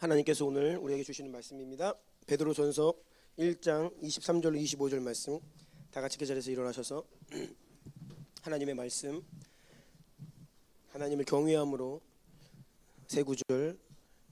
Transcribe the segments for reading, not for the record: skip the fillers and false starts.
하나님께서 오늘 우리에게 주시는 말씀입니다. 베드로전서 1장 23절로 25절 말씀, 다 같이 그 자리에서 일어나셔서 하나님의 말씀, 하나님을 경외함으로 세 구절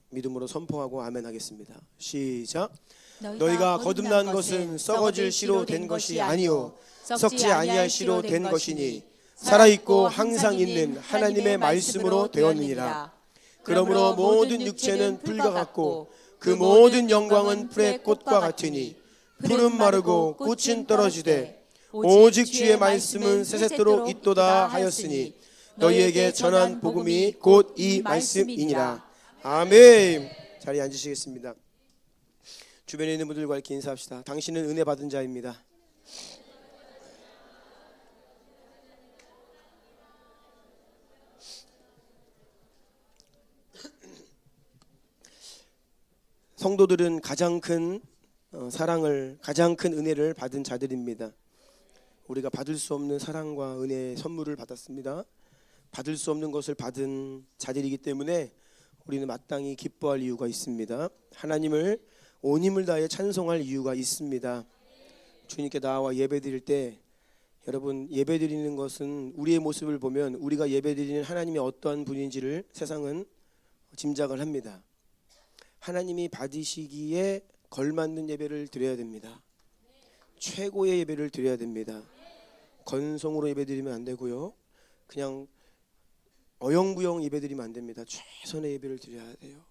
믿음으로 선포하고 아멘 하겠습니다. 시작. 너희가 거듭난 것은 썩어질 씨로 된 것이 아니요 썩지 아니할 씨로 된 것이니 살아있고 항상 있는 하나님의 말씀으로 되었느니라. 그러므로 모든 육체는 풀과 같고 그 모든 영광은 풀의 꽃과 같으니 풀은 마르고 꽃은 떨어지되 오직 주의 말씀은 세세토록 있도다 하였으니 너희에게 전한 복음이 곧 이 말씀이니라. 아멘. 자리에 앉으시겠습니다. 주변에 있는 분들과 이렇게 인사합시다. 당신은 은혜 받은 자입니다. 성도들은 가장 큰 사랑을, 가장 큰 은혜를 받은 자들입니다. 우리가 받을 수 없는 사랑과 은혜의 선물을 받았습니다. 받을 수 없는 것을 받은 자들이기 때문에 우리는 마땅히 기뻐할 이유가 있습니다. 하나님을 온 힘을 다해 찬송할 이유가 있습니다. 주님께 나와 예배드릴 때, 여러분, 예배드리는 것은 우리의 모습을 보면 우리가 예배드리는 하나님이 어떠한 분인지를 세상은 짐작을 합니다. 하나님이 받으시기에 걸맞는 예배를 드려야 됩니다. 최고의 예배를 드려야 됩니다. 건성으로 예배드리면 안 되고요, 그냥 어영부영 예배드리면 안 됩니다. 최선의 예배를 드려야 돼요.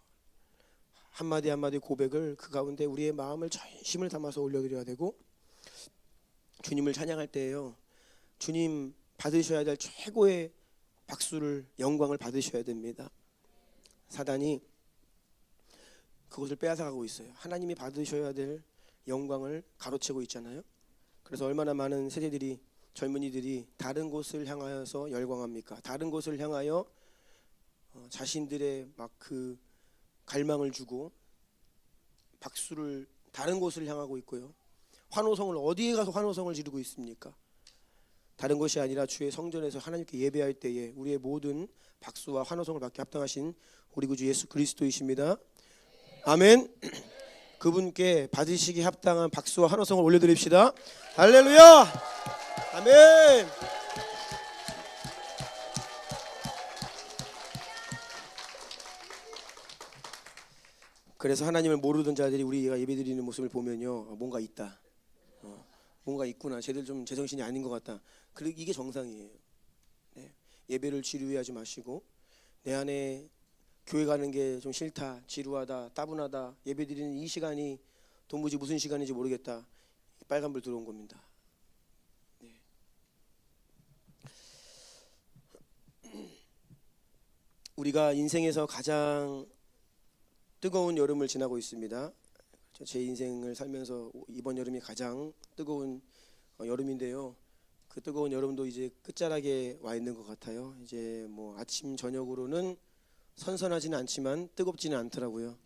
한마디 한마디 고백을 그 가운데 우리의 마음을 전심을 담아서 올려드려야 되고, 주님을 찬양할 때에요, 주님 받으셔야 될 최고의 박수를, 영광을 받으셔야 됩니다. 사단이 그것을 빼앗아가고 있어요. 하나님이 받으셔야 될 영광을 가로채고 있잖아요. 그래서 얼마나 많은 세대들이, 젊은이들이 다른 곳을 향하여서 열광합니까? 다른 곳을 향하여 자신들의 막 그 갈망을 주고 박수를 다른 곳을 향하고 있고요. 환호성을, 어디에 가서 환호성을 지르고 있습니까? 다른 것이 아니라 주의 성전에서 하나님께 예배할 때에 우리의 모든 박수와 환호성을 받게 합당하신 우리 구주 예수 그리스도이십니다. 아멘. 그분께 받으시기 합당한 박수와 환호성을 올려드립시다. 할렐루야. 아멘. 그래서 하나님을 모르던 자들이 우리가 예배드리는 모습을 보면요, 뭔가 있다, 뭔가 있구나, 쟤들 좀 제정신이 아닌 것 같다. 그리고 이게 정상이에요. 네. 예배를 지루해하지 마시고, 내 안에 교회 가는 게 좀 싫다, 지루하다, 따분하다, 예배드리는 이 시간이 도무지 무슨 시간인지 모르겠다, 빨간불 들어온 겁니다. 네. 우리가 인생에서 가장 뜨거운 여름을 지나고 있습니다. 제 인생을 살면서 이번 여름이 가장 뜨거운 여름인데요, 그 뜨거운 여름도 이제 끝자락에 와 있는 것 같아요. 이제 뭐 아침 저녁으로는 선선하지는 않지만 뜨겁지는 않더라고요.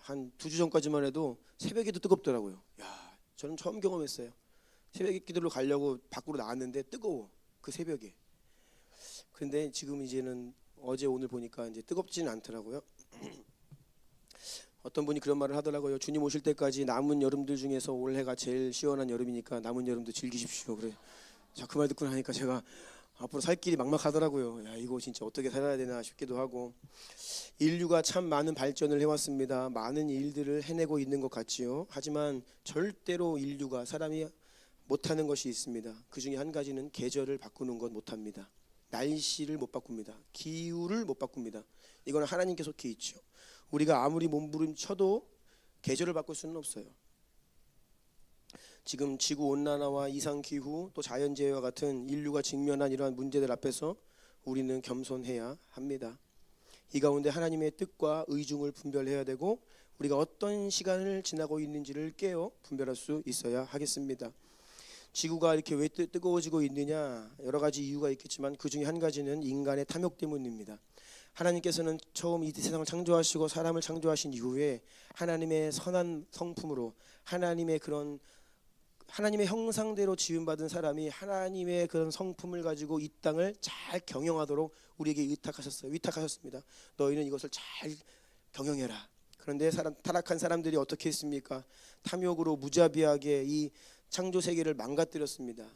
한 2주 전까지만 해도 새벽에도 뜨겁더라고요. 야, 저는 처음 경험했어요. 새벽 기도로 가려고 밖으로 나왔는데 뜨거워, 그 새벽에. 그런데 지금 이제는 어제 오늘 보니까 이제 뜨겁지는 않더라고요. 어떤 분이 그런 말을 하더라고요. 주님 오실 때까지 남은 여름들 중에서 올해가 제일 시원한 여름이니까 남은 여름도 즐기십시오. 그래. 자, 그 말 듣고 나니까 제가 앞으로 살 길이 막막하더라고요. 야, 이거 진짜 어떻게 살아야 되나 싶기도 하고. 인류가 참 많은 발전을 해왔습니다. 많은 일들을 해내고 있는 것 같지요. 하지만 절대로 인류가, 사람이 못하는 것이 있습니다. 그 중에 한 가지는 계절을 바꾸는 것 못합니다. 날씨를 못 바꿉니다. 기후를 못 바꿉니다. 이거는 하나님께 속해 있죠. 우리가 아무리 몸부림쳐도 계절을 바꿀 수는 없어요. 지금 지구온난화와 이상기후, 또 자연재해와 같은 인류가 직면한 이러한 문제들 앞에서 우리는 겸손해야 합니다. 이 가운데 하나님의 뜻과 의중을 분별해야 되고, 우리가 어떤 시간을 지나고 있는지를 깨어 분별할 수 있어야 하겠습니다. 지구가 이렇게 왜 뜨거워지고 있느냐, 여러 가지 이유가 있겠지만 그 중에 한 가지는 인간의 탐욕 때문입니다. 하나님께서는 처음 이 세상을 창조하시고 사람을 창조하신 이후에 하나님의 선한 성품으로, 하나님의 형상대로 지음받은 사람이 하나님의 그런 성품을 가지고 이 땅을 잘 경영하도록 우리에게 위탁하셨습니다. 너희는 이것을 잘 경영해라. 그런데 타락한 사람들이 어떻게 했습니까? 탐욕으로 무자비하게 이 창조 세계를 망가뜨렸습니다.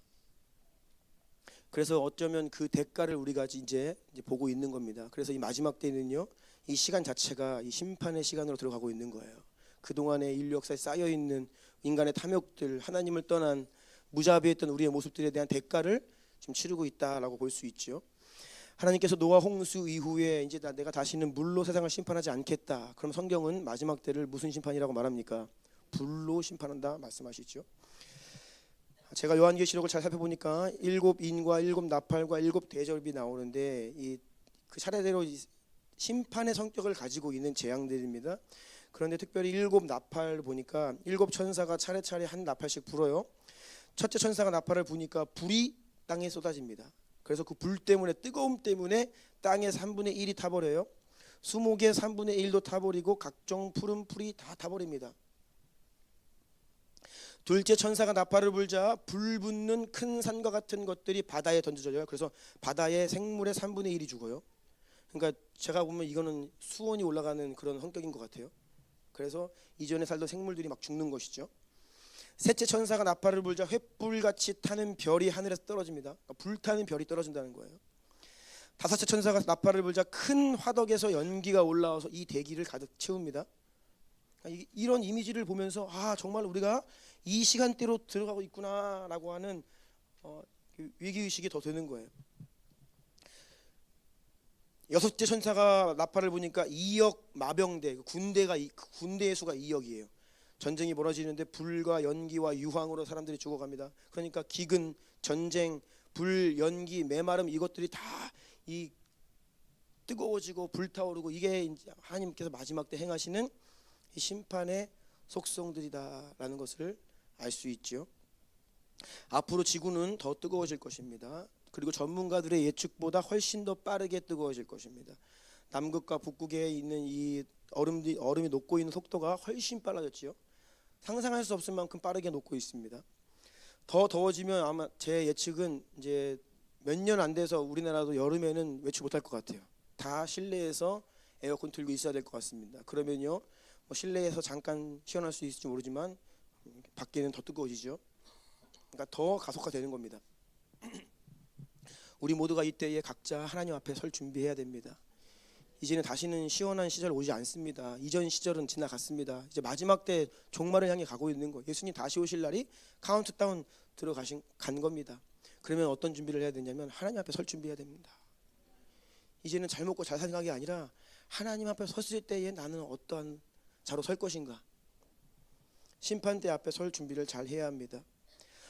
그래서 어쩌면 그 대가를 우리가 이제 보고 있는 겁니다. 그래서 이 마지막 때는요, 이 시간 자체가 이 심판의 시간으로 들어가고 있는 거예요. 그동안의 인류 역사에 쌓여 있는 인간의 탐욕들, 하나님을 떠난 무자비했던 우리의 모습들에 대한 대가를 지금 치르고 있다라고 볼 수 있죠. 하나님께서 노아 홍수 이후에 이제 내가 다시는 물로 세상을 심판하지 않겠다. 그럼 성경은 마지막 때를 무슨 심판이라고 말합니까? 불로 심판한다 말씀하시죠. 제가 요한계시록을 잘 살펴보니까 7인과 7나팔과 7대접이 나오는데 그 차례대로 심판의 성격을 가지고 있는 재앙들입니다. 그런데 특별히 7나팔 보니까 7천사가 차례차례 한 나팔씩 불어요. 첫째 천사가 나팔을 부니까 불이 땅에 쏟아집니다. 그래서 그 불 때문에, 뜨거움 때문에 땅의 3분의 1이 타버려요. 수목의 3분의 1도 타버리고 각종 푸른 풀이 다 타버립니다. 둘째 천사가 나팔을 불자 불 붙는 큰 산과 같은 것들이 바다에 던져져요. 그래서 바다의 생물의 3분의 1이 죽어요. 그러니까 제가 보면 이거는 수온이 올라가는 그런 성격인 것 같아요. 그래서 이전에 살던 생물들이 막 죽는 것이죠. 셋째 천사가 나팔을 불자 횃불같이 타는 별이 하늘에서 떨어집니다. 그러니까 불타는 별이 떨어진다는 거예요. 다섯째 천사가 나팔을 불자 큰 화덕에서 연기가 올라와서 이 대기를 가득 채웁니다. 그러니까 이런 이미지를 보면서 정말 우리가 이 시간대로 들어가고 있구나라고 하는 위기의식이 더 드는 거예요. 여섯째 천사가 나팔을 부니까 2억 마병대, 군대의 수가 2억이에요. 전쟁이 벌어지는데 불과 연기와 유황으로 사람들이 죽어갑니다. 그러니까 기근, 전쟁, 불, 연기, 메마름 이것들이 다 이 뜨거워지고 불타오르고 이게 이제 하나님께서 마지막 때 행하시는 이 심판의 속성들이다라는 것을 알 수 있죠. 앞으로 지구는 더 뜨거워질 것입니다. 그리고 전문가들의 예측보다 훨씬 더 빠르게 뜨거워질 것입니다. 남극과 북극에 있는 이 얼음이 녹고 있는 속도가 훨씬 빨라졌지요. 상상할 수 없을 만큼 빠르게 녹고 있습니다. 더 더워지면 아마 제 예측은 이제 몇 년 안 돼서 우리나라도 여름에는 외출 못할 것 같아요. 다 실내에서 에어컨 틀고 있어야 될 것 같습니다. 그러면요, 실내에서 잠깐 시원할 수 있을지 모르지만 밖에는 더 뜨거워지죠. 그러니까 더 가속화되는 겁니다. 우리 모두가 이때에 각자 하나님 앞에 설 준비해야 됩니다. 이제는 다시는 시원한 시절 오지 않습니다. 이전 시절은 지나갔습니다. 이제 마지막 때 종말을 향해 가고 있는 거예요. 예수님 다시 오실 날이 카운트다운 간 겁니다. 그러면 어떤 준비를 해야 되냐면 하나님 앞에 설 준비해야 됩니다. 이제는 잘 먹고 잘 사는 게 아니라 하나님 앞에 섰을 때에 나는 어떠한 자로 설 것인가. 심판대 앞에 설 준비를 잘 해야 합니다.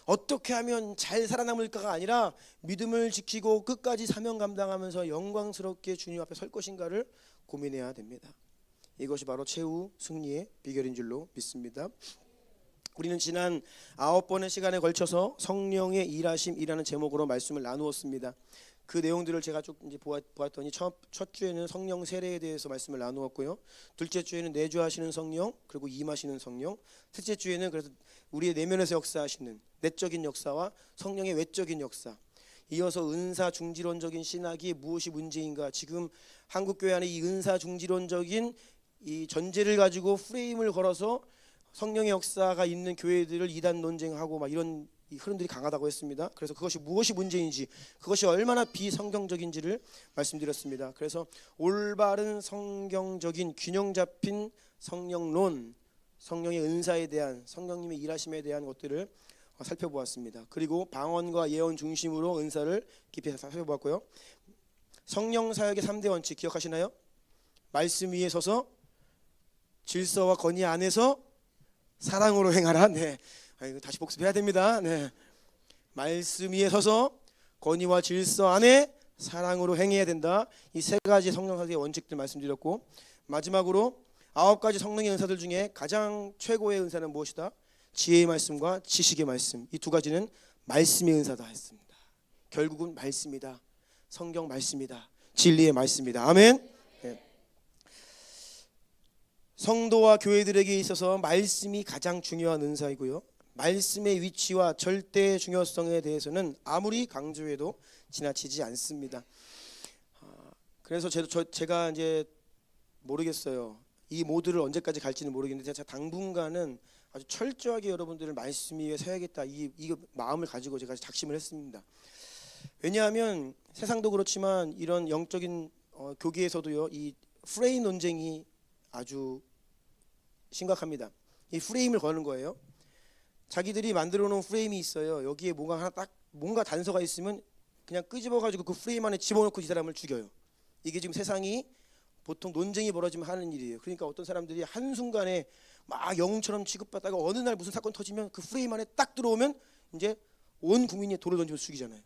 어떻게 하면 잘 살아남을까가 아니라 믿음을 지키고 끝까지 사명 감당하면서 영광스럽게 주님 앞에 설 것인가를 고민해야 됩니다. 이것이 바로 최후 승리의 비결인 줄로 믿습니다. 우리는 지난 9번의 시간에 걸쳐서 성령의 일하심이라는 제목으로 말씀을 나누었습니다. 그 내용들을 제가 쭉 이제 보았더니 첫 주에는 성령 세례에 대해서 말씀을 나누었고요. 둘째 주에는 내주하시는 성령, 그리고 임하시는 성령. 셋째 주에는 그래서 우리의 내면에서 역사하시는 내적인 역사와 성령의 외적인 역사. 이어서 은사 중지론적인 신학이 무엇이 문제인가? 지금 한국 교회 안에 이 은사 중지론적인 이 전제를 가지고 프레임을 걸어서 성령의 역사가 있는 교회들을 이단 논쟁하고 막 이런 이 흐름들이 강하다고 했습니다. 그래서 그것이 무엇이 문제인지, 그것이 얼마나 비성경적인지를 말씀드렸습니다. 그래서 올바른 성경적인 균형 잡힌 성령론, 성령의 은사에 대한, 성령님의 일하심에 대한 것들을 살펴보았습니다. 그리고 방언과 예언 중심으로 은사를 깊이 살펴보았고요. 성령 사역의 3대 원칙 기억하시나요? 말씀 위에 서서 질서와 권위 안에서 사랑으로 행하라. 네. 이거 다시 복습해야 됩니다. 네. 말씀 위에 서서 권위와 질서 안에 사랑으로 행해야 된다. 이 세 가지 성령 사역의 원칙들 말씀드렸고, 마지막으로 9가지 성령의 은사들 중에 가장 최고의 은사는 무엇이다? 지혜의 말씀과 지식의 말씀. 이 두 가지는 말씀의 은사다 했습니다. 결국은 말씀이다. 성경 말씀이다. 진리의 말씀이다. 아멘. 네. 성도와 교회들에게 있어서 말씀이 가장 중요한 은사이고요. 말씀의 위치와 절대 중요성에 대해서는 아무리 강조해도 지나치지 않습니다. 그래서 제가 이제 모르겠어요. 이 모드를 언제까지 갈지는 모르겠는데 제가 당분간은 아주 철저하게 여러분들을 말씀 위에 서야겠다 이 마음을 가지고 제가 작심을 했습니다. 왜냐하면 세상도 그렇지만 이런 영적인 교계에서도요, 이 프레임 논쟁이 아주 심각합니다. 이 프레임을 거는 거예요. 자기들이 만들어 놓은 프레임이 있어요. 여기에 뭔가 단서가 있으면 그냥 끄집어 가지고 그 프레임 안에 집어넣고 이 사람을 죽여요. 이게 지금 세상이 보통 논쟁이 벌어지면 하는 일이에요. 그러니까 어떤 사람들이 한순간에 막 영웅처럼 취급받다가 어느 날 무슨 사건 터지면 그 프레임 안에 딱 들어오면 이제 온 국민이 돌을 던지면 죽이잖아요.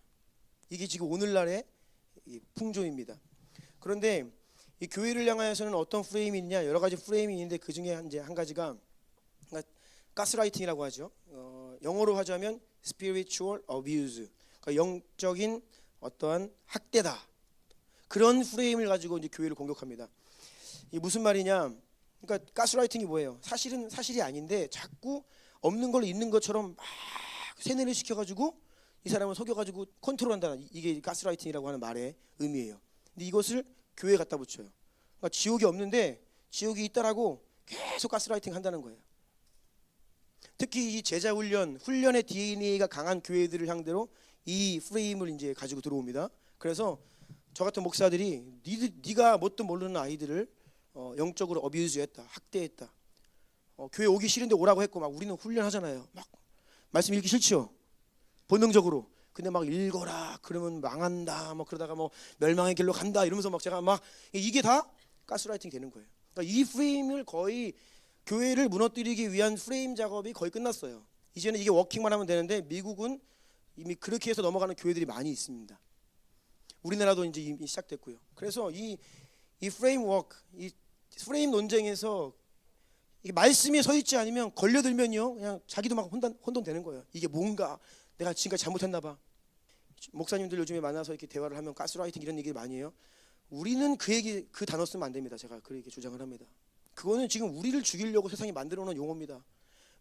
이게 지금 오늘날의 풍조입니다. 그런데 이 교회를 향하여서는 어떤 프레임이 있냐, 여러 가지 프레임이 있는데 그 중에 이제 한 가지가 가스라이팅이라고 하죠. 영어로 하자면 spiritual abuse, 그러니까 영적인 어떠한 학대다. 그런 프레임을 가지고 이제 교회를 공격합니다. 이게 무슨 말이냐? 그러니까 가스라이팅이 뭐예요? 사실은 사실이 아닌데 자꾸 없는 걸 있는 것처럼 막 세뇌를 시켜가지고 이 사람을 속여가지고 컨트롤한다. 이게 가스라이팅이라고 하는 말의 의미예요. 근데 이것을 교회에 갖다 붙여요. 그러니까 지옥이 없는데 지옥이 있다라고 계속 가스라이팅 한다는 거예요. 특히 이 제자 훈련의 DNA가 강한 교회들을 상대로 이 프레임을 이제 가지고 들어옵니다. 그래서 저 같은 목사들이 네가 뭣도 모르는 아이들을 영적으로 어뷰즈했다, 학대했다. 교회 오기 싫은데 오라고 했고 막 우리는 훈련하잖아요. 막 말씀 읽기 싫죠. 본능적으로. 근데 막 읽어라 그러면 망한다. 뭐 그러다가 뭐 멸망의 길로 간다 이러면서 막 제가 막 이게 다 가스라이팅 되는 거예요. 그러니까 이 프레임을 거의 교회를 무너뜨리기 위한 프레임 작업이 거의 끝났어요. 이제는 이게 워킹만 하면 되는데 미국은 이미 그렇게 해서 넘어가는 교회들이 많이 있습니다. 우리나라도 이제 이미 시작됐고요. 그래서 이 프레임워크, 이 프레임 논쟁에서 이게 말씀이 서 있지 않으면 걸려들면요, 그냥 자기도 막 혼돈되는 거예요. 이게 뭔가 내가 지금까지 잘못했나 봐. 목사님들 요즘에 만나서 이렇게 대화를 하면 가스라이팅 이런 얘기를 많이 해요. 우리는 그 단어 쓰면 안 됩니다. 제가 그렇게 주장을 합니다. 그거는 지금 우리를 죽이려고 세상이 만들어 놓은 용어입니다.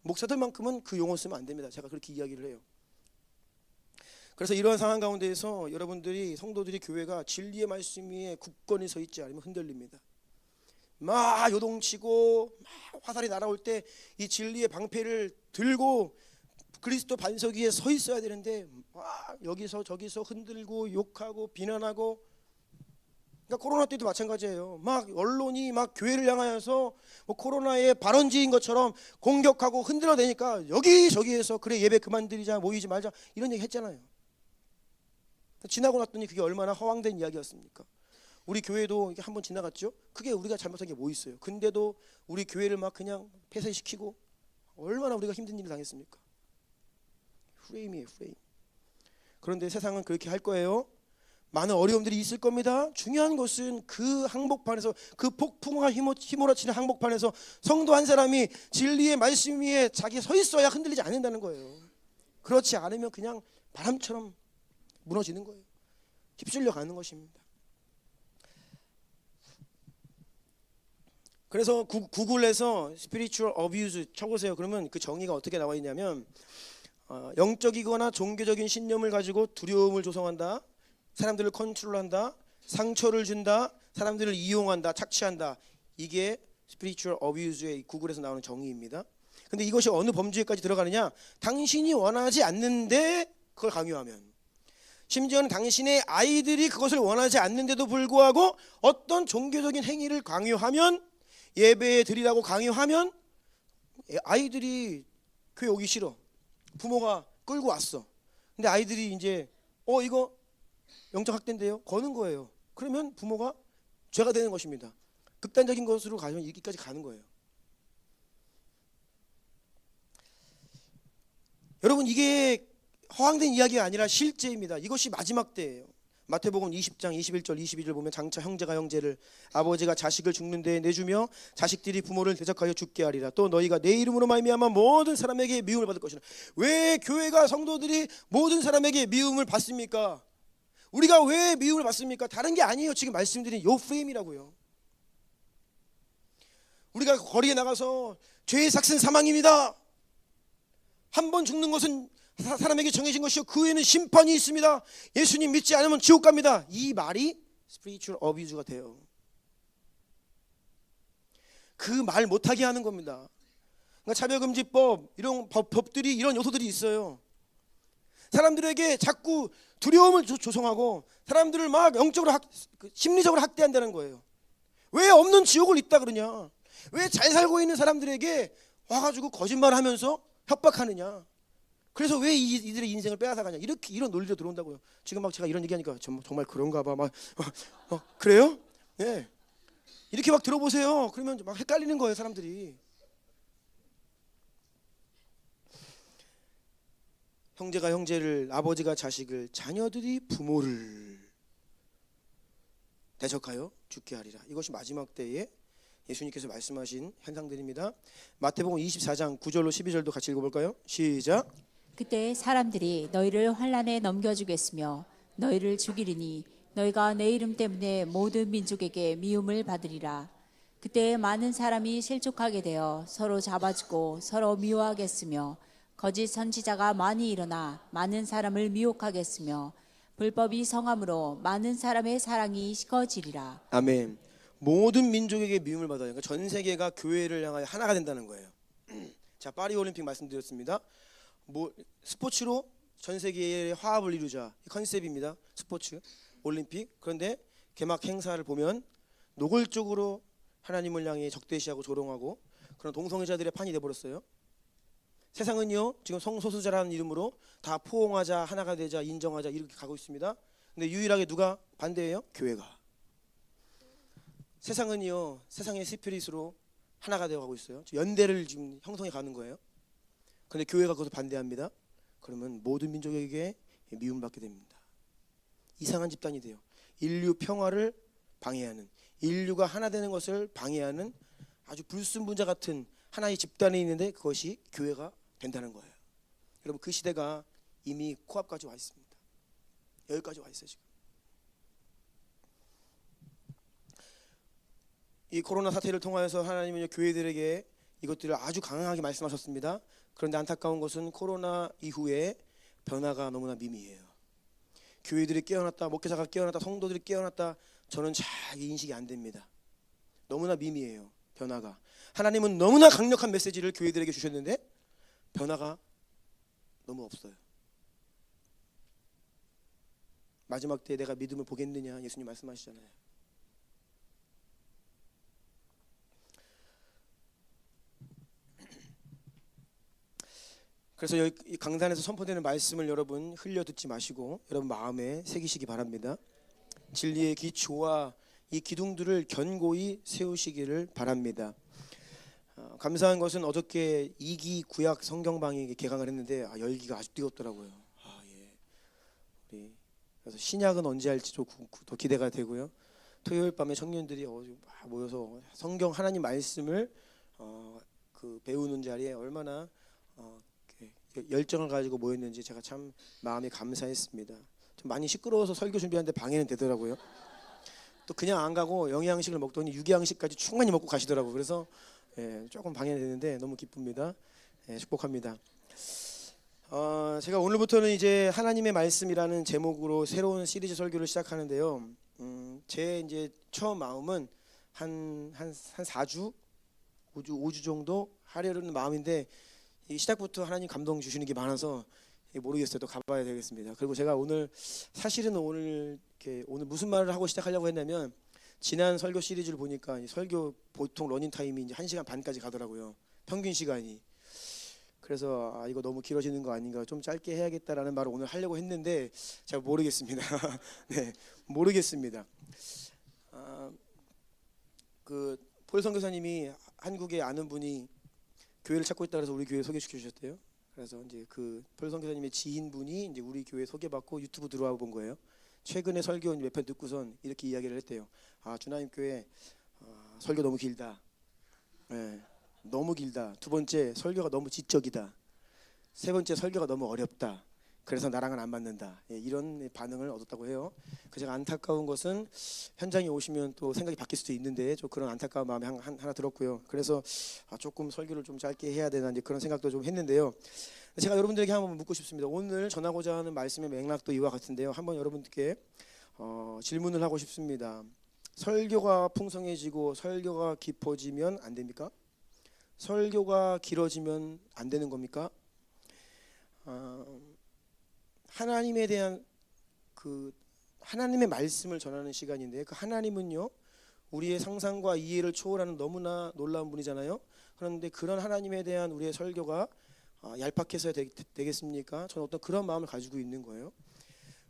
목사들만큼은 그 용어 쓰면 안 됩니다. 제가 그렇게 이야기를 해요. 그래서 이러한 상황 가운데에서 여러분들이 성도들이 교회가 진리의 말씀 위에 굳건히 서 있지 않으면 흔들립니다. 막 요동치고 막 화살이 날아올 때 이 진리의 방패를 들고 그리스도 반석 위에 서 있어야 되는데 막 여기서 저기서 흔들고 욕하고 비난하고. 그러니까 코로나 때도 마찬가지예요. 막 언론이 막 교회를 향하여서 뭐 코로나의 발원지인 것처럼 공격하고 흔들어대니까 여기저기에서 그래 예배 그만드리자, 모이지 말자 이런 얘기 했잖아요. 지나고 났더니 그게 얼마나 허황된 이야기였습니까? 우리 교회도 이게 한번 지나갔죠. 그게 우리가 잘못한 게 뭐 있어요? 근데도 우리 교회를 막 그냥 폐쇄시키고 얼마나 우리가 힘든 일을 당했습니까? 프레임이에요, 프레임. 그런데 세상은 그렇게 할 거예요. 많은 어려움들이 있을 겁니다. 중요한 것은 그 항복판에서, 그 폭풍과 휘몰아치는 항복판에서 성도 한 사람이 진리의 말씀 위에 자기 서 있어야 흔들리지 않는다는 거예요. 그렇지 않으면 그냥 바람처럼 무너지는 거예요. 휩쓸려 가는 것입니다. 그래서 구글에서 spiritual abuse 쳐보세요. 그러면 그 정의가 어떻게 나와 있냐면 영적이거나 종교적인 신념을 가지고 두려움을 조성한다, 사람들을 컨트롤한다, 상처를 준다, 사람들을 이용한다, 착취한다. 이게 spiritual abuse의 구글에서 나오는 정의입니다. 근데 이것이 어느 범주에까지 들어가느냐? 당신이 원하지 않는데 그걸 강요하면, 심지어는 당신의 아이들이 그것을 원하지 않는데도 불구하고 어떤 종교적인 행위를 강요하면, 예배에 드리라고 강요하면 아이들이 교회 오기 싫어. 부모가 끌고 왔어. 근데 아이들이 이제 이거 영적 학대인데요, 거는 거예요. 그러면 부모가 죄가 되는 것입니다. 극단적인 것으로 가면 여기까지 가는 거예요. 여러분, 이게 허황된 이야기가 아니라 실제입니다. 이것이 마지막 때예요. 마태복음 20장 21절 22절 보면 장차 형제가 형제를, 아버지가 자식을 죽는 데에 내주며 자식들이 부모를 대적하여 죽게 하리라. 또 너희가 내 이름으로 말미암아 모든 사람에게 미움을 받을 것이라. 왜 교회가, 성도들이 모든 사람에게 미움을 받습니까? 우리가 왜 미움을 받습니까? 다른 게 아니에요. 지금 말씀드린 요 프레임이라고요. 우리가 거리에 나가서 죄의 삭은 사망입니다. 한 번 죽는 것은 사람에게 정해진 것이요 그 후에는 심판이 있습니다. 예수님 믿지 않으면 지옥 갑니다. 이 말이 스피리추얼 어뷰즈가 돼요. 그 말 못하게 하는 겁니다. 그러니까 차별금지법 이런 법들이 이런 요소들이 있어요. 사람들에게 자꾸 두려움을 조성하고 사람들을 막 영적으로 심리적으로 학대한다는 거예요. 왜 없는 지옥을 있다 그러냐? 왜 잘 살고 있는 사람들에게 와가지고 거짓말하면서 협박하느냐? 그래서 왜 이들의 인생을 빼앗아가냐? 이렇게 이런 논리로 들어온다고요. 지금 막 제가 이런 얘기하니까 정말 그런가 봐. 막 그래요? 네. 이렇게 막 들어보세요. 그러면 막 헷갈리는 거예요, 사람들이. 형제가 형제를, 아버지가 자식을, 자녀들이 부모를 대적하여 죽게 하리라. 이것이 마지막 때에 예수님께서 말씀하신 현상들입니다. 마태복음 24장 9절로 12절도 같이 읽어볼까요? 시작. 그때 사람들이 너희를 환난에 넘겨주겠으며 너희를 죽이리니 너희가 내 이름 때문에 모든 민족에게 미움을 받으리라. 그때 많은 사람이 실족하게 되어 서로 잡아주고 서로 미워하겠으며 거짓 선지자가 많이 일어나 많은 사람을 미혹하겠으며 불법이 성함으로 많은 사람의 사랑이 식어지리라. 아멘. 모든 민족에게 미움을 받아요. 그러니까 전 세계가 교회를 향하여 하나가 된다는 거예요. 자, 파리 올림픽 말씀드렸습니다. 스포츠로 전 세계의 화합을 이루자 이 컨셉입니다. 스포츠 올림픽. 그런데 개막 행사를 보면 노골적으로 하나님을 향해 적대시하고 조롱하고 그런 동성애자들의 판이 돼버렸어요. 세상은요 지금 성소수자라는 이름으로 다 포옹하자, 하나가 되자, 인정하자 이렇게 가고 있습니다. 근데 유일하게 누가 반대해요? 교회가. 세상은요 세상의 스피릿으로 하나가 되어가고 있어요. 연대를 지금 형성해 가는 거예요. 그런데 교회가 그것을 반대합니다. 그러면 모든 민족에게 미움받게 됩니다. 이상한 집단이 돼요. 인류 평화를 방해하는, 인류가 하나 되는 것을 방해하는 아주 불순분자 같은 하나의 집단이 있는데 그것이 교회가 된다는 거예요. 여러분 그 시대가 이미 코앞까지 와 있습니다. 여기까지 와 있어요 지금. 이 코로나 사태를 통하여서 하나님은 교회들에게 이것들을 아주 강하게 말씀하셨습니다. 그런데 안타까운 것은 코로나 이후에 변화가 너무나 미미해요. 교회들이 깨어났다, 목회자가 깨어났다, 성도들이 깨어났다, 저는 잘 인식이 안 됩니다. 너무나 미미해요 변화가. 하나님은 너무나 강력한 메시지를 교회들에게 주셨는데 변화가 너무 없어요. 마지막 때에 내가 믿음을 보겠느냐 예수님 말씀하시잖아요. 그래서 이 강단에서 선포되는 말씀을 여러분 흘려 듣지 마시고 여러분 마음에 새기시기 바랍니다. 진리의 기초와 이 기둥들을 견고히 세우시기를 바랍니다. 감사한 것은 어저께 2기 구약 성경방이 개강을 했는데 열기가 아주 뜨겁더라고요. 그래서 신약은 언제 할지 더 기대가 되고요. 토요일 밤에 청년들이 모여서 성경 하나님 말씀을 배우는 자리에 얼마나 열정을 가지고 모였는지 제가 참 마음이 감사했습니다. 좀 많이 시끄러워서 설교 준비하는데 방해는 되더라고요. 또 그냥 안 가고 영양식을 먹더니 유기양식까지 충분히 먹고 가시더라고요. 그래서 조금 방해는 되는데 너무 기쁩니다. 축복합니다. 제가 오늘부터는 이제 하나님의 말씀이라는 제목으로 새로운 시리즈 설교를 시작하는데요. 제 이제 처음 마음은 한 4주, 5주 정도 하려는 마음인데 이 시작부터 하나님 감동 주시는 게 많아서 모르겠어요. 또 가봐야 되겠습니다. 그리고 제가 오늘 사실은 오늘 무슨 말을 하고 시작하려고 했냐면 지난 설교 시리즈를 보니까 설교 보통 러닝 타임이 이제 1시간 반까지 가더라고요. 평균 시간이. 그래서 이거 너무 길어지는 거 아닌가, 좀 짧게 해야겠다라는 말을 오늘 하려고 했는데 잘 모르겠습니다. 네, 모르겠습니다. 폴 선교사님이 한국에 아는 분이 교회를 찾고 있다 그래서 우리 교회 소개시켜 주셨대요. 그래서 이제 폴 선교사님의 지인분이 이제 우리 교회 소개받고 유튜브 들어와 본 거예요. 최근에 설교 몇 편 듣고선 이렇게 이야기를 했대요. 주나님 교회 설교 너무 길다. 네, 너무 길다. 두 번째 설교가 너무 지적이다. 세 번째 설교가 너무 어렵다. 그래서 나랑은 안 맞는다. 이런 반응을 얻었다고 해요. 제가 안타까운 것은 현장에 오시면 또 생각이 바뀔 수도 있는데 좀 그런 안타까운 마음이 하나 들었고요. 그래서 조금 설교를 좀 짧게 해야 되나 이제 그런 생각도 좀 했는데요. 제가 여러분들에게 한번 묻고 싶습니다. 오늘 전하고자 하는 말씀의 맥락도 이와 같은데요. 한번 여러분들께 질문을 하고 싶습니다. 설교가 풍성해지고 설교가 깊어지면 안 됩니까? 설교가 길어지면 안 되는 겁니까? 하나님에 대한 그 하나님의 말씀을 전하는 시간인데, 그 하나님은요 우리의 상상과 이해를 초월하는 너무나 놀라운 분이잖아요. 그런데 그런 하나님에 대한 우리의 설교가 얄팍해서 되겠습니까? 저는 어떤 그런 마음을 가지고 있는 거예요.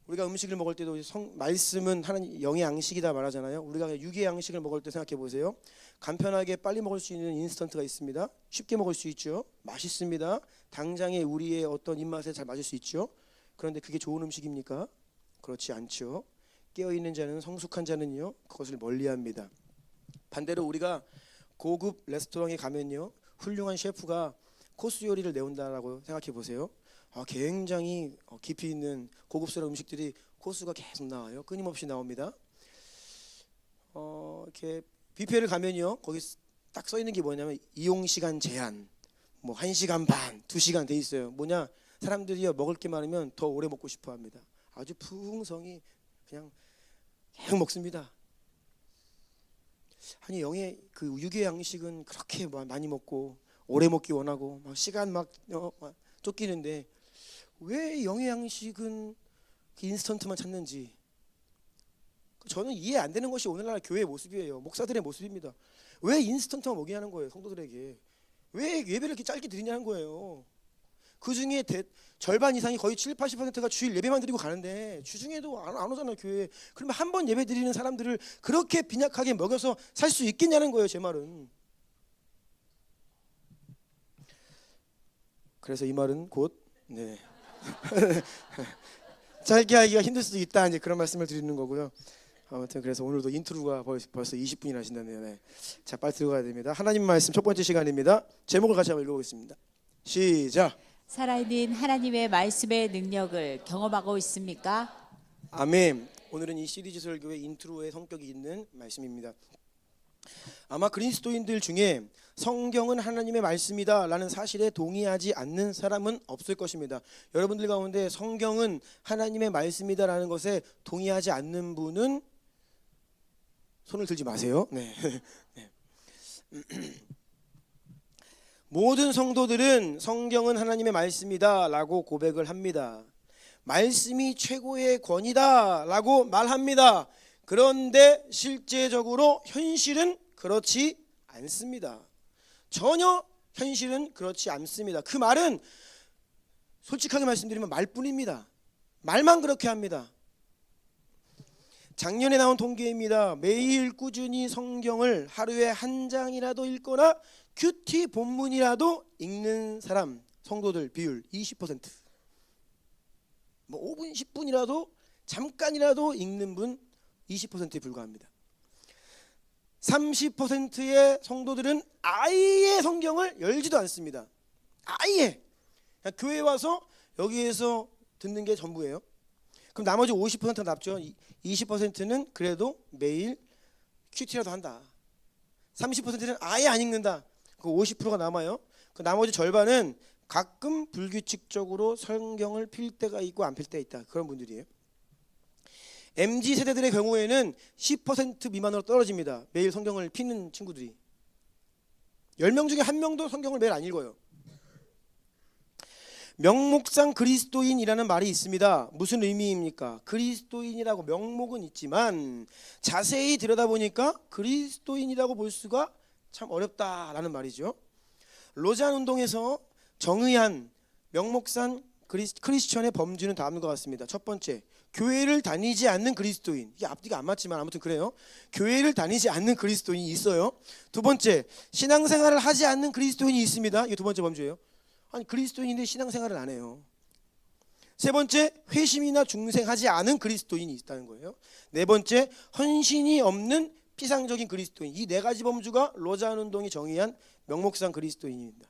우리가 음식을 먹을 때도 말씀은 하나님 영의 양식이다 말하잖아요. 우리가 육의 양식을 먹을 때 생각해 보세요. 간편하게 빨리 먹을 수 있는 인스턴트가 있습니다. 쉽게 먹을 수 있죠. 맛있습니다. 당장에 우리의 어떤 입맛에 잘 맞을 수 있죠. 그런데 그게 좋은 음식입니까? 그렇지 않죠. 깨어있는 자는, 성숙한 자는요 그것을 멀리합니다. 반대로 우리가 고급 레스토랑에 가면요 훌륭한 셰프가 코스 요리를 내온다라고 생각해 보세요. 굉장히 깊이 있는 고급스러운 음식들이 코스가 계속 나와요. 끊임없이 나옵니다. 이렇게 뷔페를 가면요 거기 딱 써 있는 게 뭐냐면 이용 시간 제한, 뭐 1시간 반, 2시간 돼 있어요. 뭐냐, 사람들이요 먹을 게 많으면 더 오래 먹고 싶어 합니다. 아주 풍성히 그냥 계속 먹습니다. 아니 영의 그 육의 양식은 그렇게 많이 먹고 오래 먹기 원하고 막 시간 막 쫓기는데 왜 영의 양식은 그 인스턴트만 찾는지 저는 이해 안 되는 것이 오늘날 교회의 모습이에요. 목사들의 모습입니다. 왜 인스턴트만 먹게 하는 거예요? 성도들에게 왜 예배를 이렇게 짧게 드리냐는 거예요. 그 중에 절반 이상이 거의 70-80%가 주일 예배만 드리고 가는데 주중에도 안 오잖아요 교회. 그러면 한 번 예배 드리는 사람들을 그렇게 빈약하게 먹여서 살 수 있겠냐는 거예요 제 말은. 그래서 이 말은 곧 짧게 하기가 힘들 수도 있다, 이제 그런 말씀을 드리는 거고요. 아무튼 그래서 오늘도 인트로가 벌써 20분이나 하신다네요. 네. 자, 빨리 들어가야 됩니다. 하나님 말씀 첫 번째 시간입니다. 제목을 같이 한번 읽어보겠습니다. 시작. 살아있는 하나님의 말씀의 능력을 경험하고 있습니까? 아멘. 오늘은 이 시리즈 설교의 인트로의 성격이 있는 말씀입니다. 아마 그리스도인들 중에 성경은 하나님의 말씀이다 라는 사실에 동의하지 않는 사람은 없을 것입니다. 여러분들 가운데 성경은 하나님의 말씀이다 라는 것에 동의하지 않는 분은 손을 들지 마세요. 네. 모든 성도들은 성경은 하나님의 말씀이다 라고 고백을 합니다. 말씀이 최고의 권위다 라고 말합니다. 그런데 실제적으로 현실은 그렇지 않습니다. 전혀 현실은 그렇지 않습니다. 그 말은 솔직하게 말씀드리면 말뿐입니다. 말만 그렇게 합니다. 작년에 나온 통계입니다. 매일 꾸준히 성경을 하루에 한 장이라도 읽거나 큐티 본문이라도 읽는 사람, 성도들 비율 20%. 뭐 5분, 10분이라도 잠깐이라도 읽는 분 20%에 불과합니다. 30%의 성도들은 아예 성경을 열지도 않습니다. 아예 그냥 교회 와서 여기에서 듣는 게 전부예요. 그럼 나머지 50%가 남죠. 20%는 그래도 매일 큐티라도 한다. 30%는 아예 안 읽는다. 그 50%가 남아요. 그 나머지 절반은 가끔 불규칙적으로 성경을 필 때가 있고 안 필 때가 있다. 그런 분들이에요. MZ 세대들의 경우에는 10% 미만으로 떨어집니다. 매일 성경을 피는 친구들이 10명 중에 1명도 성경을 매일 안 읽어요. 명목상 그리스도인이라는 말이 있습니다. 무슨 의미입니까? 그리스도인이라고 명목은 있지만 자세히 들여다보니까 그리스도인이라고 볼 수가 참 어렵다라는 말이죠. 로잔 운동에서 정의한 명목상 크리스천의 범주는 다음과 같습니다. 첫 번째, 교회를 다니지 않는 그리스도인. 이게 앞뒤가 안 맞지만 아무튼 그래요. 교회를 다니지 않는 그리스도인이 있어요. 두 번째, 신앙생활을 하지 않는 그리스도인이 있습니다. 이게 두 번째 범주예요. 아니 그리스도인인데 신앙생활을 안 해요. 세 번째, 회심이나 중생하지 않은 그리스도인이 있다는 거예요. 네 번째, 헌신이 없는 피상적인 그리스도인. 이 네 가지 범주가 로잔 운동이 정의한 명목상 그리스도인입니다.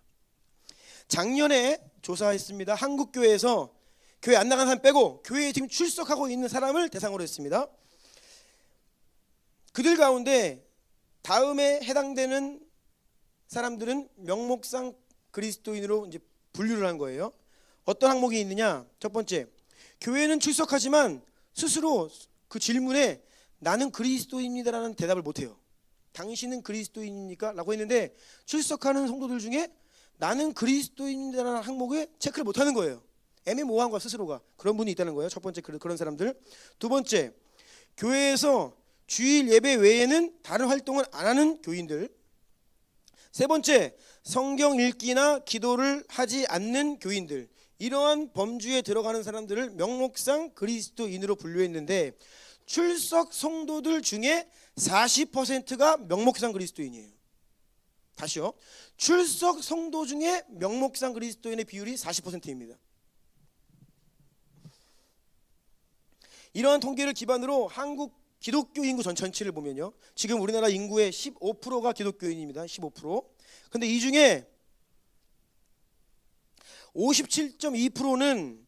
작년에 조사했습니다. 한국 교회에서 교회 안 나간 사람 빼고 교회에 지금 출석하고 있는 사람을 대상으로 했습니다. 그들 가운데 다음에 해당되는 사람들은 명목상 그리스도인으로 이제 분류를 한 거예요. 어떤 항목이 있느냐? 첫 번째, 교회는 출석하지만 스스로 그 질문에 나는 그리스도인입니다라는 대답을 못해요. 당신은 그리스도인입니까? 라고 했는데 출석하는 성도들 중에 나는 그리스도인이라는 항목에 체크를 못하는 거예요. 애매모호한 거야 스스로가. 그런 분이 있다는 거예요. 첫 번째 그런 사람들. 두 번째, 교회에서 주일 예배 외에는 다른 활동을 안 하는 교인들. 세 번째, 성경 읽기나 기도를 하지 않는 교인들. 이러한 범주에 들어가는 사람들을 명목상 그리스도인으로 분류했는데 출석 성도들 중에 40%가 명목상 그리스도인이에요. 다시요. 출석 성도 중에 명목상 그리스도인의 비율이 40%입니다. 이러한 통계를 기반으로 한국 기독교 인구 전체를 보면요, 지금 우리나라 인구의 15%가 기독교인입니다. 15%. 근데 이 중에 57.2%는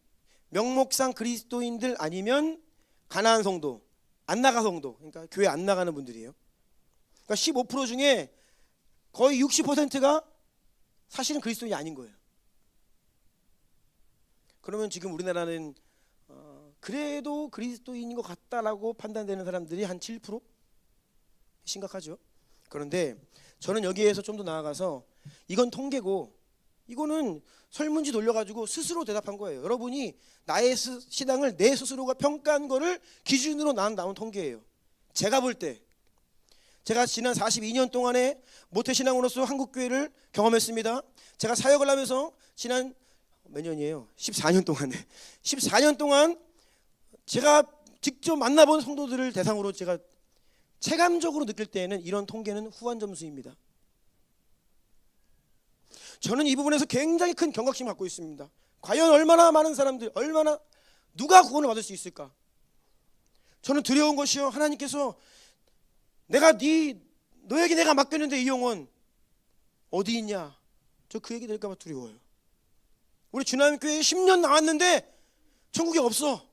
명목상 그리스도인들 아니면 가나안 성도, 안 나가 성도, 그러니까 교회 안 나가는 분들이에요. 그러니까 15% 중에 거의 60%가 사실은 그리스도인이 아닌 거예요. 그러면 지금 우리나라는 그래도 그리스도인인 것 같다라고 판단되는 사람들이 한 7%? 심각하죠. 그런데 저는 여기에서 좀 더 나아가서 이건 통계고 이거는 설문지 돌려가지고 스스로 대답한 거예요. 여러분이 나의 신앙을 내 스스로가 평가한 거를 기준으로 나온 통계예요. 제가 볼 때 제가 지난 42년 동안에 모태신앙으로서 한국교회를 경험했습니다. 제가 사역을 하면서 지난 몇 년이에요? 14년 동안에 14년 동안 제가 직접 만나본 성도들을 대상으로 제가 체감적으로 느낄 때에는 이런 통계는 후한 점수입니다. 저는 이 부분에서 굉장히 큰 경각심을 갖고 있습니다. 과연 얼마나 많은 사람들, 얼마나 누가 구원을 받을 수 있을까? 저는 두려운 것이요, 하나님께서 너에게 내가 맡겼는데 이 영혼 어디 있냐? 저 그 얘기 들을까 봐 두려워요. 우리 주남교회 10년 나왔는데 천국에 없어.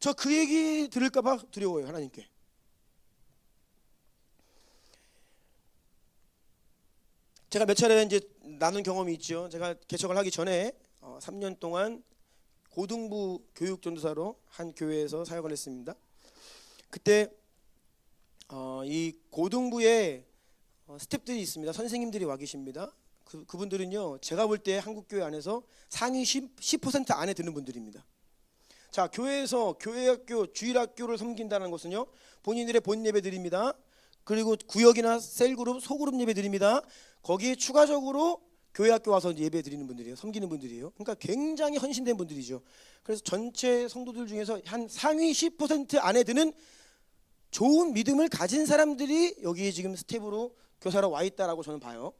저 그 얘기 들을까 봐 두려워요, 하나님께. 제가 몇 차례 이제 나눈 경험이 있죠. 제가 개척을 하기 전에 3년 동안 고등부 교육 전도사로 한 교회에서 사역을 했습니다. 그때 이 고등부에 스태프들이 있습니다. 선생님들이 와 계십니다. 그분들은요, 제가 볼 때 한국교회 안에서 상위 10% 안에 드는 분들입니다. 자, 교회에서 교회학교, 주일학교를 섬긴다는 것은요, 본인들의 본 예배 드립니다. 그리고 구역이나 셀그룹, 소그룹 예배 드립니다. 거기에 추가적으로 교회학교 와서 예배 드리는 분들이에요. 섬기는 분들이에요. 그러니까 굉장히 헌신된 분들이죠. 그래서 전체 성도들 중에서 한 상위 10% 안에 드는 좋은 믿음을 가진 사람들이 여기에 지금 스텝으로 교사로 와 있다라고 저는 봐요.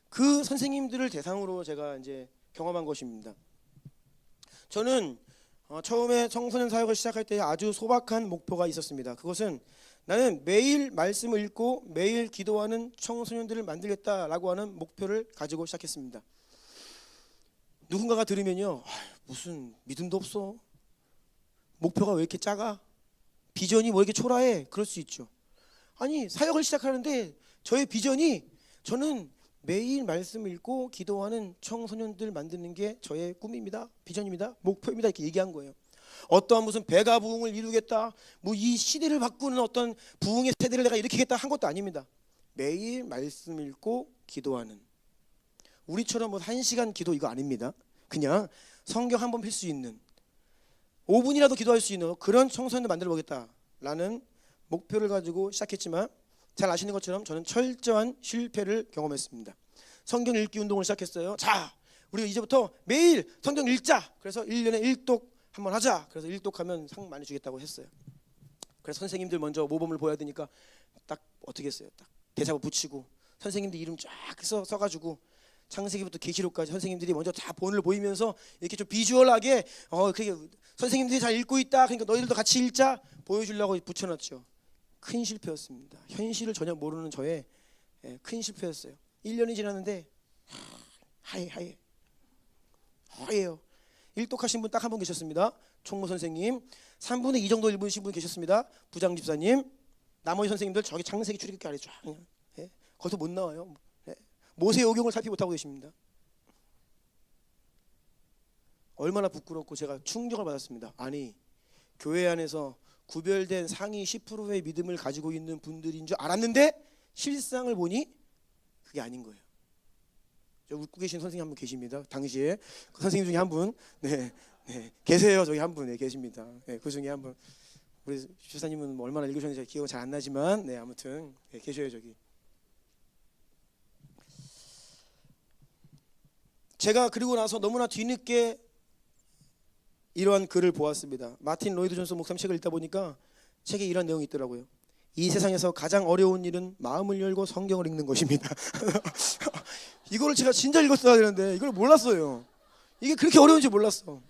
그 선생님들을 대상으로 제가 이제 경험한 것입니다. 저는 처음에 청소년 사역을 시작할 때 아주 소박한 목표가 있었습니다. 그것은 나는 매일 말씀을 읽고 매일 기도하는 청소년들을 만들겠다라고 하는 목표를 가지고 시작했습니다. 누군가가 들으면요, 무슨 믿음도 없어, 목표가 왜 이렇게 작아, 비전이 뭐 이렇게 초라해, 그럴 수 있죠. 아니, 사역을 시작하는데 저의 비전이, 저는 매일 말씀을 읽고 기도하는 청소년들 만드는 게 저의 꿈입니다, 비전입니다, 목표입니다, 이렇게 얘기한 거예요. 어떠한 무슨 배가 부흥을 이루겠다, 뭐 이 시대를 바꾸는 어떤 부흥의 세대를 내가 일으키겠다 한 것도 아닙니다. 매일 말씀 읽고 기도하는, 우리처럼 뭐 1시간 기도 이거 아닙니다. 그냥 성경 한 번 펼 수 있는, 5분이라도 기도할 수 있는 그런 청소년들 만들어 보겠다라는 목표를 가지고 시작했지만 잘 아시는 것처럼 저는 철저한 실패를 경험했습니다. 성경 읽기 운동을 시작했어요. 자, 우리가 이제부터 매일 성경 읽자. 그래서 1년에 1독 한번 하자. 그래서 1독하면 상 많이 주겠다고 했어요. 그래서 선생님들 먼저 모범을 보여야 되니까 딱 어떻게 했어요? 딱 대자보 붙이고 선생님들 이름 쫙 써가지고 창세기부터 계시록까지 선생님들이 먼저 다 본을 보이면서 이렇게 좀 비주얼하게 그게 선생님들이 잘 읽고 있다, 그러니까 너희들도 같이 읽자 보여주려고 붙여놨죠. 큰 실패였습니다. 현실을 전혀 모르는 저의 큰 실패였어요. 1년이 지났는데 하얘요. 일독하신 분 딱 한 분 계셨습니다. 총무 선생님. 3분의 2 정도 읽으신 분 계셨습니다. 부장 집사님. 나머지 선생님들 저기 창세기 출애굽기 아래 쫙 그냥 거기서 못 나와요. 모세오경을 살피 못하고 계십니다. 얼마나 부끄럽고 제가 충격을 받았습니다. 아니, 교회 안에서 구별된 상위 10%의 믿음을 가지고 있는 분들인 줄 알았는데 실상을 보니 그게 아닌 거예요. 저 웃고 계신 선생님 한 분 계십니다. 당시에 그 선생님 중에 한 분, 네, 계세요. 저기 한 분 계십니다. 네, 그 중에 한 분. 우리 주사님은 뭐 얼마나 읽으셨는지 기억은 잘 안 나지만, 네, 아무튼 계셔요 저기. 제가 그리고 나서 너무나 뒤늦게 이러한 글을 보았습니다. 마틴 로이드 존슨 목사님 책을 읽다 보니까 책에 이런 내용이 있더라고요. 이 세상에서 가장 어려운 일은 마음을 열고 성경을 읽는 것입니다. 이거를 제가 진짜 읽었어야 되는데 이걸 몰랐어요. 이게 그렇게 어려운지 몰랐어.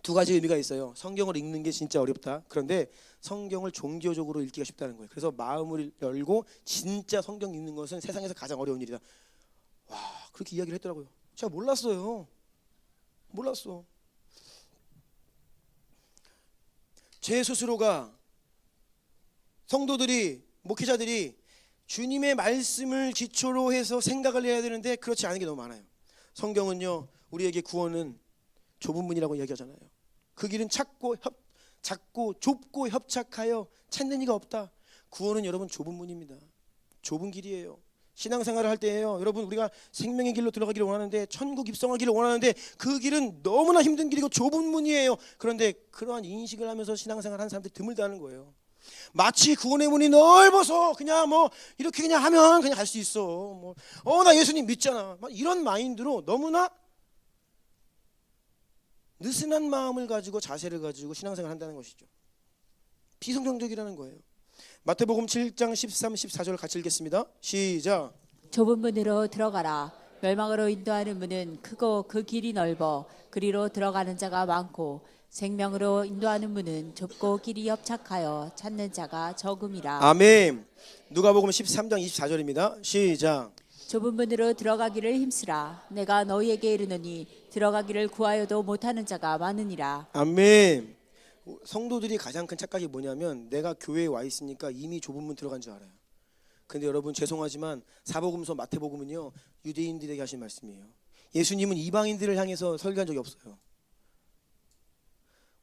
두 가지 의미가 있어요. 성경을 읽는 게 진짜 어렵다. 그런데 성경을 종교적으로 읽기가 쉽다는 거예요. 그래서 마음을 열고 진짜 성경 읽는 것은 세상에서 가장 어려운 일이다. 와, 그렇게 이야기를 했더라고요. 제가 몰랐어요. 몰랐어. 제 스스로가, 성도들이, 목회자들이 주님의 말씀을 기초로 해서 생각을 해야 되는데 그렇지 않은 게 너무 많아요. 성경은요, 우리에게 구원은 좁은 문이라고 이야기하잖아요. 그 길은 작고 좁고 협착하여 찾는 이가 없다. 구원은 여러분 좁은 문입니다. 좁은 길이에요. 신앙생활을 할 때예요. 여러분, 우리가 생명의 길로 들어가기를 원하는데, 천국 입성하기를 원하는데 그 길은 너무나 힘든 길이고 좁은 문이에요. 그런데 그러한 인식을 하면서 신앙생활 하는 사람들이 드물다는 거예요. 마치 구원의 문이 넓어서 그냥 뭐 이렇게 그냥 하면 그냥 갈 수 있어. 나 예수님 믿잖아. 이런 마인드로 너무나 느슨한 마음을 가지고 자세를 가지고 신앙생활을 한다는 것이죠. 비성경적이라는 거예요. 마태복음 7장 13, 14절 같이 읽겠습니다. 시작. 좁은 문으로 들어가라. 멸망으로 인도하는 문은 크고 그 길이 넓어 그리로 들어가는 자가 많고 생명으로 인도하는 문은 좁고 길이 협착하여 찾는 자가 적음이라. 아멘. 누가복음 13장 24절입니다. 시작. 좁은 문으로 들어가기를 힘쓰라. 내가 너희에게 이르노니 들어가기를 구하여도 못하는 자가 많으니라. 아멘. 성도들이 가장 큰 착각이 뭐냐면 내가 교회에 와 있으니까 이미 좁은 문 들어간 줄 알아요. 근데 여러분 죄송하지만 사복음서 마태복음은요 유대인들에게 하신 말씀이에요. 예수님은 이방인들을 향해서 설교한 적이 없어요.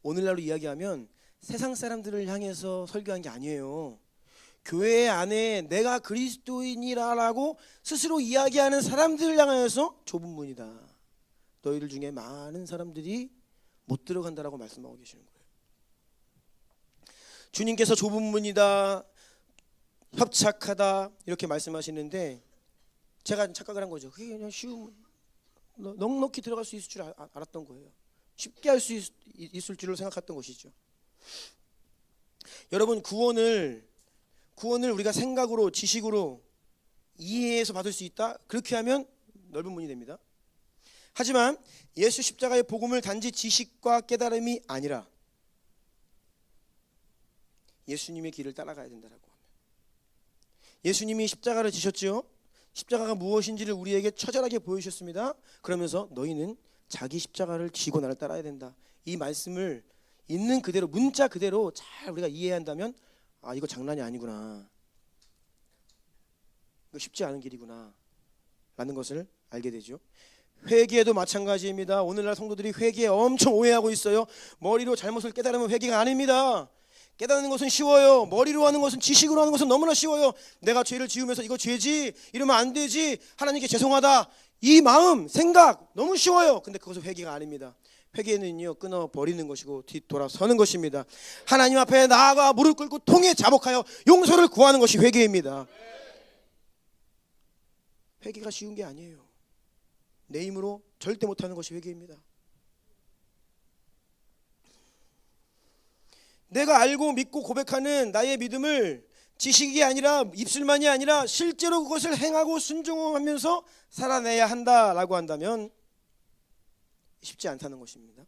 오늘날로 이야기하면 세상 사람들을 향해서 설교한 게 아니에요. 교회 안에 내가 그리스도인이라고 스스로 이야기하는 사람들을 향해서 좁은 문이다. 너희들 중에 많은 사람들이 못 들어간다라고 말씀하고 계시는 거예요. 주님께서 좁은 문이다, 협착하다 이렇게 말씀하시는데 제가 착각을 한 거죠. 그게 그냥 쉬운, 넉넉히 들어갈 수 있을 줄 알았던 거예요. 쉽게 할 수 있을 줄로 생각했던 것이죠. 여러분, 구원을 우리가 생각으로, 지식으로 이해해서 받을 수 있다? 그렇게 하면 넓은 문이 됩니다. 하지만 예수 십자가의 복음을 단지 지식과 깨달음이 아니라 예수님의 길을 따라가야 된다라고 합니다. 예수님이 십자가를 지셨죠. 십자가가 무엇인지를 우리에게 처절하게 보여주셨습니다. 그러면서 너희는 자기 십자가를 지고 나를 따라야 된다. 이 말씀을 있는 그대로, 문자 그대로 잘 우리가 이해한다면 아, 이거 장난이 아니구나, 이거 쉽지 않은 길이구나 라는 것을 알게 되죠. 회개도 마찬가지입니다. 오늘날 성도들이 회개에 엄청 오해하고 있어요. 머리로 잘못을 깨달으면 회개가 아닙니다. 깨닫는 것은 쉬워요. 머리로 하는 것은, 지식으로 하는 것은 너무나 쉬워요. 내가 죄를 지으면서 이거 죄지, 이러면 안 되지, 하나님께 죄송하다, 이 마음, 생각 너무 쉬워요. 근데 그것은 회개가 아닙니다. 회개는요 끊어버리는 것이고 뒤돌아서는 것입니다. 하나님 앞에 나아가 무릎 꿇고 통에 자복하여 용서를 구하는 것이 회개입니다. 회개가 쉬운 게 아니에요. 내 힘으로 절대 못하는 것이 회개입니다. 내가 알고 믿고 고백하는 나의 믿음을 지식이 아니라 입술만이 아니라 실제로 그것을 행하고 순종하면서 살아내야 한다라고 한다면 쉽지 않다는 것입니다.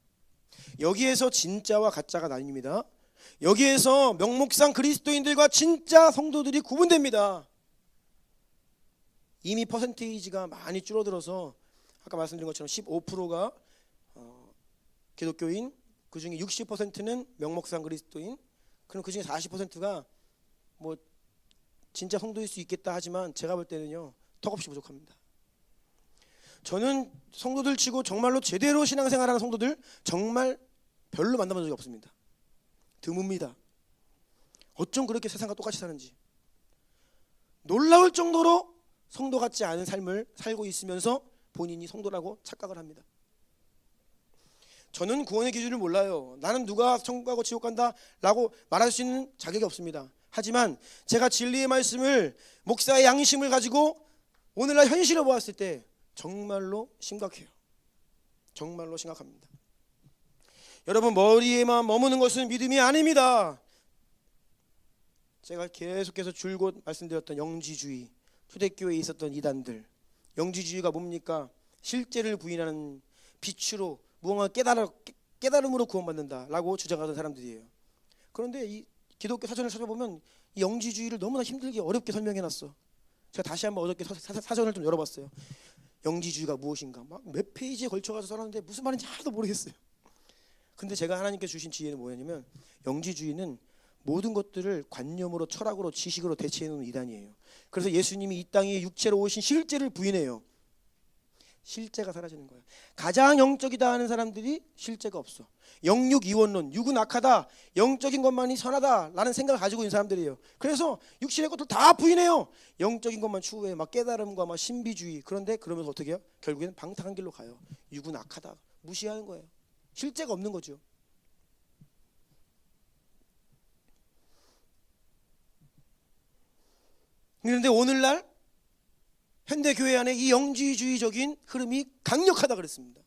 여기에서 진짜와 가짜가 나뉩니다. 여기에서 명목상 그리스도인들과 진짜 성도들이 구분됩니다. 이미 퍼센테이지가 많이 줄어들어서 아까 말씀드린 것처럼 15%가 기독교인, 그 중에 60%는 명목상 그리스도인, 그럼 그 중에 40%가 뭐 진짜 성도일 수 있겠다 하지만 제가 볼 때는요 턱없이 부족합니다. 저는 성도들 치고 정말로 제대로 신앙생활하는 성도들 정말 별로 만나본 적이 없습니다. 드뭅니다. 어쩜 그렇게 세상과 똑같이 사는지 놀라울 정도로 성도 같지 않은 삶을 살고 있으면서 본인이 성도라고 착각을 합니다. 저는 구원의 기준을 몰라요. 나는 누가 천국 가고 지옥 간다 라고 말할 수 있는 자격이 없습니다. 하지만 제가 진리의 말씀을, 목사의 양심을 가지고 오늘날 현실을 보았을 때 정말로 심각해요. 정말로 심각합니다. 여러분, 머리에만 머무는 것은 믿음이 아닙니다. 제가 계속해서 줄곧 말씀드렸던 영지주의, 초대교회에 있었던 이단들, 영지주의가 뭡니까? 실제를 부인하는 빛으로 무언가 깨달음으로 구원받는다라고 주장하던 사람들이에요. 그런데 이 기독교 사전을 찾아보면 이 영지주의를 너무나 힘들게 어렵게 설명해놨어. 제가 다시 한번 어저께 사전을 좀 열어봤어요. 영지주의가 무엇인가 막 몇 페이지에 걸쳐가서 써놨는데 무슨 말인지 하나도 모르겠어요. 근데 제가 하나님께서 주신 지혜는 뭐냐면, 영지주의는 모든 것들을 관념으로, 철학으로, 지식으로 대체해놓은 이단이에요. 그래서 예수님이 이 땅에 육체로 오신 실제를 부인해요. 실제가 사라지는 거예요. 가장 영적이다 하는 사람들이 실제가 없어. 영육 이원론, 육은 악하다, 영적인 것만이 선하다 라는 생각을 가지고 있는 사람들이에요. 그래서 육신의 것들 다 부인해요. 영적인 것만 추구해. 막 깨달음과 막 신비주의. 그런데 그러면서 어떻게 해요? 결국에는 방탕한 길로 가요. 육은 악하다, 무시하는 거예요. 실제가 없는 거죠. 그런데 오늘날 현대교회 안에 이 영지주의적인 흐름이 강력하다 그랬습니다.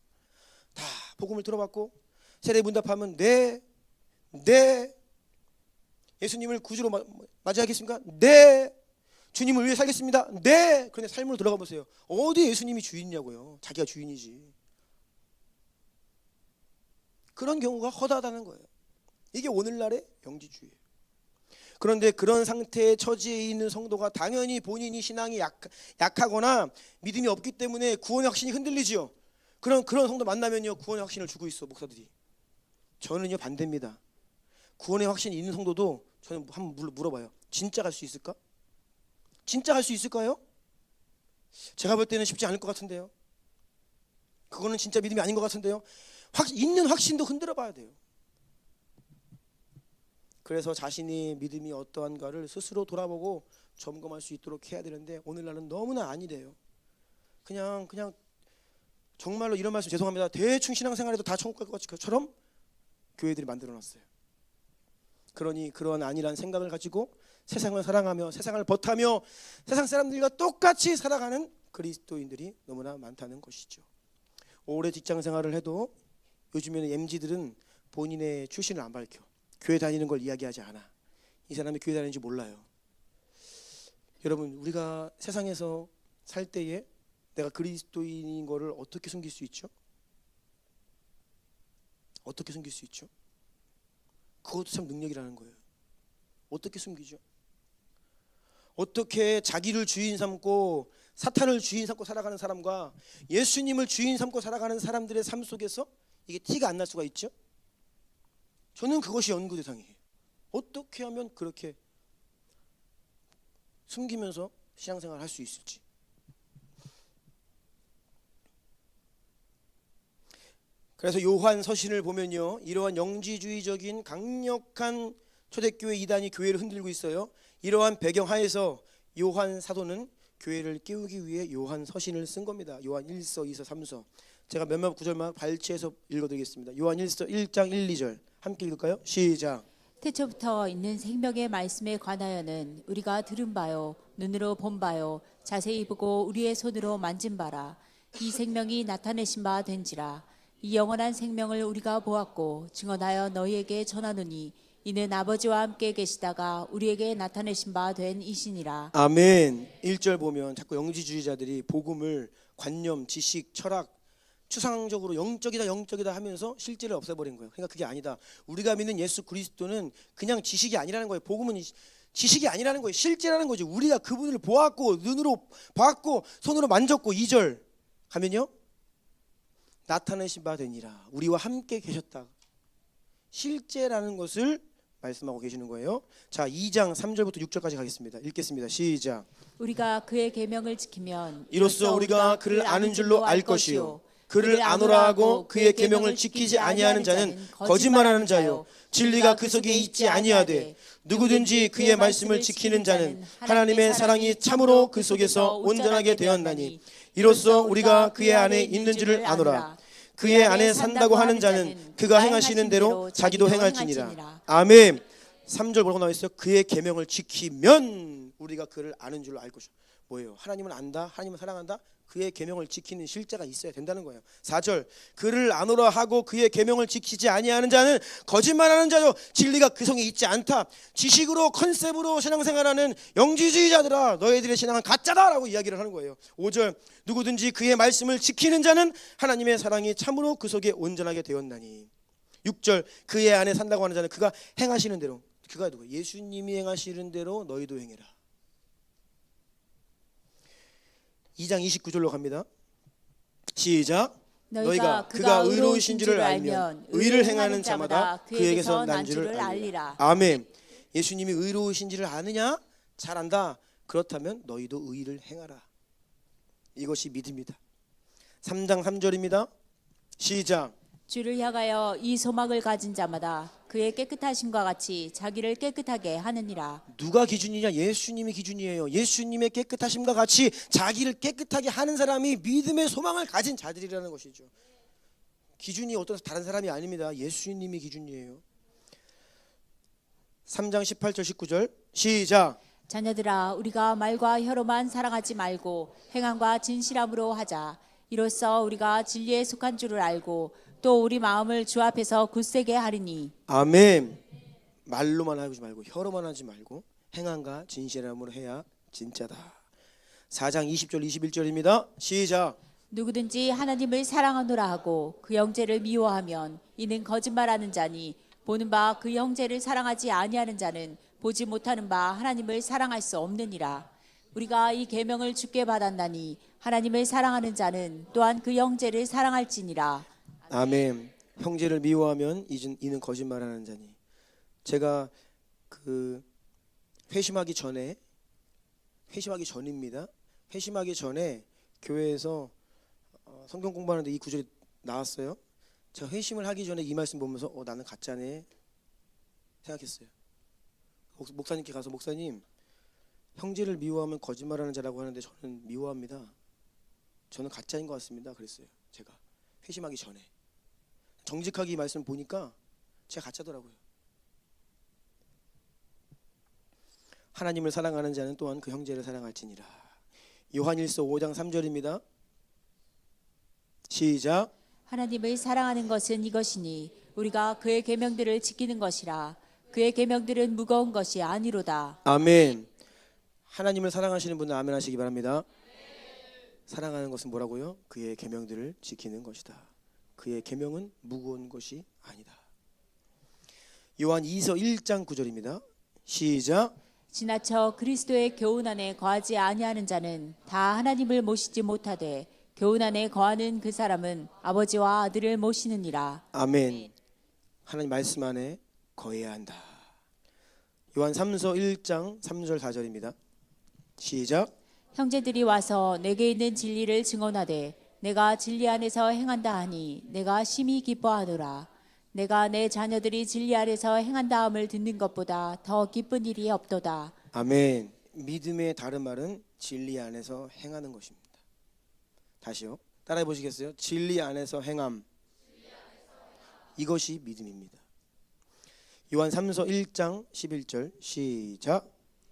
다 복음을 들어봤고 세례문답하면 네, 예수님을 구주로 맞이하겠습니까? 네, 주님을 위해 살겠습니다. 네. 그런데 삶으로 들어가 보세요. 어디 예수님이 주인이냐고요. 자기가 주인이지. 그런 경우가 허다하다는 거예요. 이게 오늘날의 영지주의예요. 그런데 그런 상태의 처지에 있는 성도가 당연히 본인이 신앙이 약하거나 믿음이 없기 때문에 구원의 확신이 흔들리지요. 그런 성도 만나면요, 구원의 확신을 주고 있어, 목사들이. 저는요, 반대입니다. 구원의 확신이 있는 성도도 저는 한번 물어봐요. 진짜 갈 수 있을까? 진짜 갈 수 있을까요? 제가 볼 때는 쉽지 않을 것 같은데요. 그거는 진짜 믿음이 아닌 것 같은데요. 있는 확신도 흔들어 봐야 돼요. 그래서 자신이 믿음이 어떠한가를 스스로 돌아보고 점검할 수 있도록 해야 되는데 오늘날은 너무나 아니래요. 그냥 정말로 이런 말씀 죄송합니다. 대충 신앙생활해도 다 천국 갈 것처럼 교회들이 만들어놨어요. 그러니 그런 아니란 생각을 가지고 세상을 사랑하며 세상을 버타며 세상 사람들과 똑같이 살아가는 그리스도인들이 너무나 많다는 것이죠. 오래 직장생활을 해도 요즘에는 MZ들은 본인의 출신을 안 밝혀. 교회 다니는 걸 이야기하지 않아. 이 사람이 교회 다니는지 몰라요. 여러분, 우리가 세상에서 살 때에 내가 그리스도인인 거를 어떻게 숨길 수 있죠? 어떻게 숨길 수 있죠? 그것도 참 능력이라는 거예요. 어떻게 숨기죠? 어떻게 자기를 주인 삼고 사탄을 주인 삼고 살아가는 사람과 예수님을 주인 삼고 살아가는 사람들의 삶 속에서 이게 티가 안 날 수가 있죠? 저는 그것이 연구 대상이에요. 어떻게 하면 그렇게 숨기면서 신앙생활을 할 수 있을지. 그래서 요한 서신을 보면요, 이러한 영지주의적인 강력한 초대교회 이단이 교회를 흔들고 있어요. 이러한 배경 하에서 요한 사도는 교회를 깨우기 위해 요한 서신을 쓴 겁니다. 요한 1서, 2서, 3서. 제가 몇몇 구절만 발췌해서 읽어드리겠습니다. 요한 1서 1장 1, 2절 함께 읽을까요? 시작. 태초부터 있는 생명의 말씀에 관하여는 우리가 들은 바요, 눈으로 본 바요, 자세히 보고 우리의 손으로 만진 바라. 이 생명이 나타내신 바 된지라. 이 영원한 생명을 우리가 보았고 증언하여 너희에게 전하노니 이는 아버지와 함께 계시다가 우리에게 나타내신 바 된 이시니라. 아멘. 1절 보면 자꾸 영지주의자들이 복음을 관념, 지식, 철학, 추상적으로 영적이다 하면서 실제를 없애버린 거예요. 그러니까 그게 아니다. 우리가 믿는 예수 그리스도는 그냥 지식이 아니라는 거예요. 복음은 지식이 아니라는 거예요. 실제라는 거죠. 우리가 그분을 보았고 눈으로 봤고 손으로 만졌고 2절 가면요, 나타내신 바 되니라. 우리와 함께 계셨다. 실제라는 것을 말씀하고 계시는 거예요. 자, 2장 3절부터 6절까지 가겠습니다. 읽겠습니다. 시작. 우리가 그의 계명을 지키면 이로써 우리가 그를 아는 줄로 알 것이요 그를 아노라 하고 그의 계명을 지키지 아니하는 자는 거짓말하는 자요 진리가 그 속에 있지 아니하되 누구든지 그의 말씀을 지키는 자는 하나님의 사랑이 참으로 그 속에서 온전하게 되었나니 이로써 우리가 그의 안에 있는 줄을 아노라. 그의 안에 산다고 하는 자는 그가 행하시는 대로 자기도 행할지니라. 아멘. 3절 뭐라고 나와 있어요? 그의 계명을 지키면 우리가 그를 아는 줄로 알 것이요. 뭐예요? 하나님을 안다, 하나님을 사랑한다. 그의 계명을 지키는 실제가 있어야 된다는 거예요. 4절 그를 아노라 하고 그의 계명을 지키지 아니하는 자는 거짓말하는 자요 진리가 그 성에 있지 않다. 지식으로 컨셉으로 신앙생활하는 영지주의자들아 너희들의 신앙은 가짜다라고 이야기를 하는 거예요. 5절 누구든지 그의 말씀을 지키는 자는 하나님의 사랑이 참으로 그 속에 온전하게 되었나니. 6절 그의 안에 산다고 하는 자는 그가 행하시는 대로. 그가 누구? 예수님이 행하시는 대로 너희도 행해라. 2장 29절로 갑니다. 시작. 너희가 그가 의로우신 줄을 알면 의를 행하는 자마다 그에게서 난 줄을 알리라. 아멘. 예수님이 의로우신지를 아느냐? 잘 안다. 그렇다면 너희도 의를 행하라. 이것이 믿음이다. 3장 3절입니다. 시작. 주를 향하여 이 소망을 가진 자마다 그의 깨끗하심과 같이 자기를 깨끗하게 하느니라. 누가 기준이냐? 예수님이 기준이에요. 예수님의 깨끗하심과 같이 자기를 깨끗하게 하는 사람이 믿음의 소망을 가진 자들이라는 것이죠. 기준이 어떤 다른 사람이 아닙니다. 예수님이 기준이에요. 3장 18절 19절 시작. 자녀들아 우리가 말과 혀로만 사랑하지 말고 행함과 진실함으로 하자. 이로써 우리가 진리에 속한 줄을 알고 또 우리 마음을 주 앞에서 굳세게 하리니. 아멘. 말로만 하지 말고 혀로만 하지 말고 행함과 진실함으로 해야 진짜다. 4장 20절 21절입니다. 시작. 누구든지 하나님을 사랑하노라 하고 그 형제를 미워하면 이는 거짓말하는 자니 보는 바 그 형제를 사랑하지 아니하는 자는 보지 못하는 바 하나님을 사랑할 수 없느니라. 우리가 이 계명을 주께 받았나니 하나님을 사랑하는 자는 또한 그 형제를 사랑할지니라. 아멘. 형제를 미워하면 이는 거짓말하는 자니. 제가 회심하기 전입니다. 회심하기 전에 교회에서 성경 공부하는데 이 구절이 나왔어요. 제가 회심을 하기 전에 이 말씀 보면서 나는 가짜네 생각했어요. 목사님께 가서 목사님 형제를 미워하면 거짓말하는 자라고 하는데 저는 미워합니다. 저는 가짜인 것 같습니다. 그랬어요. 제가 회심하기 전에 정직하게 이 말씀 보니까 제가 가짜더라고요. 하나님을 사랑하는 자는 또한 그 형제를 사랑할지니라. 요한일서 5장 3절입니다. 시작. 하나님을 사랑하는 것은 이것이니 우리가 그의 계명들을 지키는 것이라. 그의 계명들은 무거운 것이 아니로다. 아멘. 하나님을 사랑하시는 분은 아멘 하시기 바랍니다. 사랑하는 것은 뭐라고요? 그의 계명들을 지키는 것이다. 그의 계명은 무거운 것이 아니다. 요한 2서 1장 9절입니다. 시작. 지나쳐 그리스도의 교훈 안에 거하지 아니하는 자는 다 하나님을 모시지 못하되 교훈 안에 거하는 그 사람은 아버지와 아들을 모시느니라. 아멘. 하나님 말씀 안에 거해야 한다. 요한 3서 1장 3절 4절입니다. 시작. 형제들이 와서 내게 있는 진리를 증언하되 내가 진리 안에서 행한다 하니 내가 심히 기뻐하노라. 내가 내 자녀들이 진리 안에서 행한다함을 듣는 것보다 더 기쁜 일이 없도다. 아멘. 믿음의 다른 말은 진리 안에서 행하는 것입니다. 다시요. 따라해 보시겠어요? 진리 안에서 행함. 이것이 믿음입니다. 요한 3서 1장 11절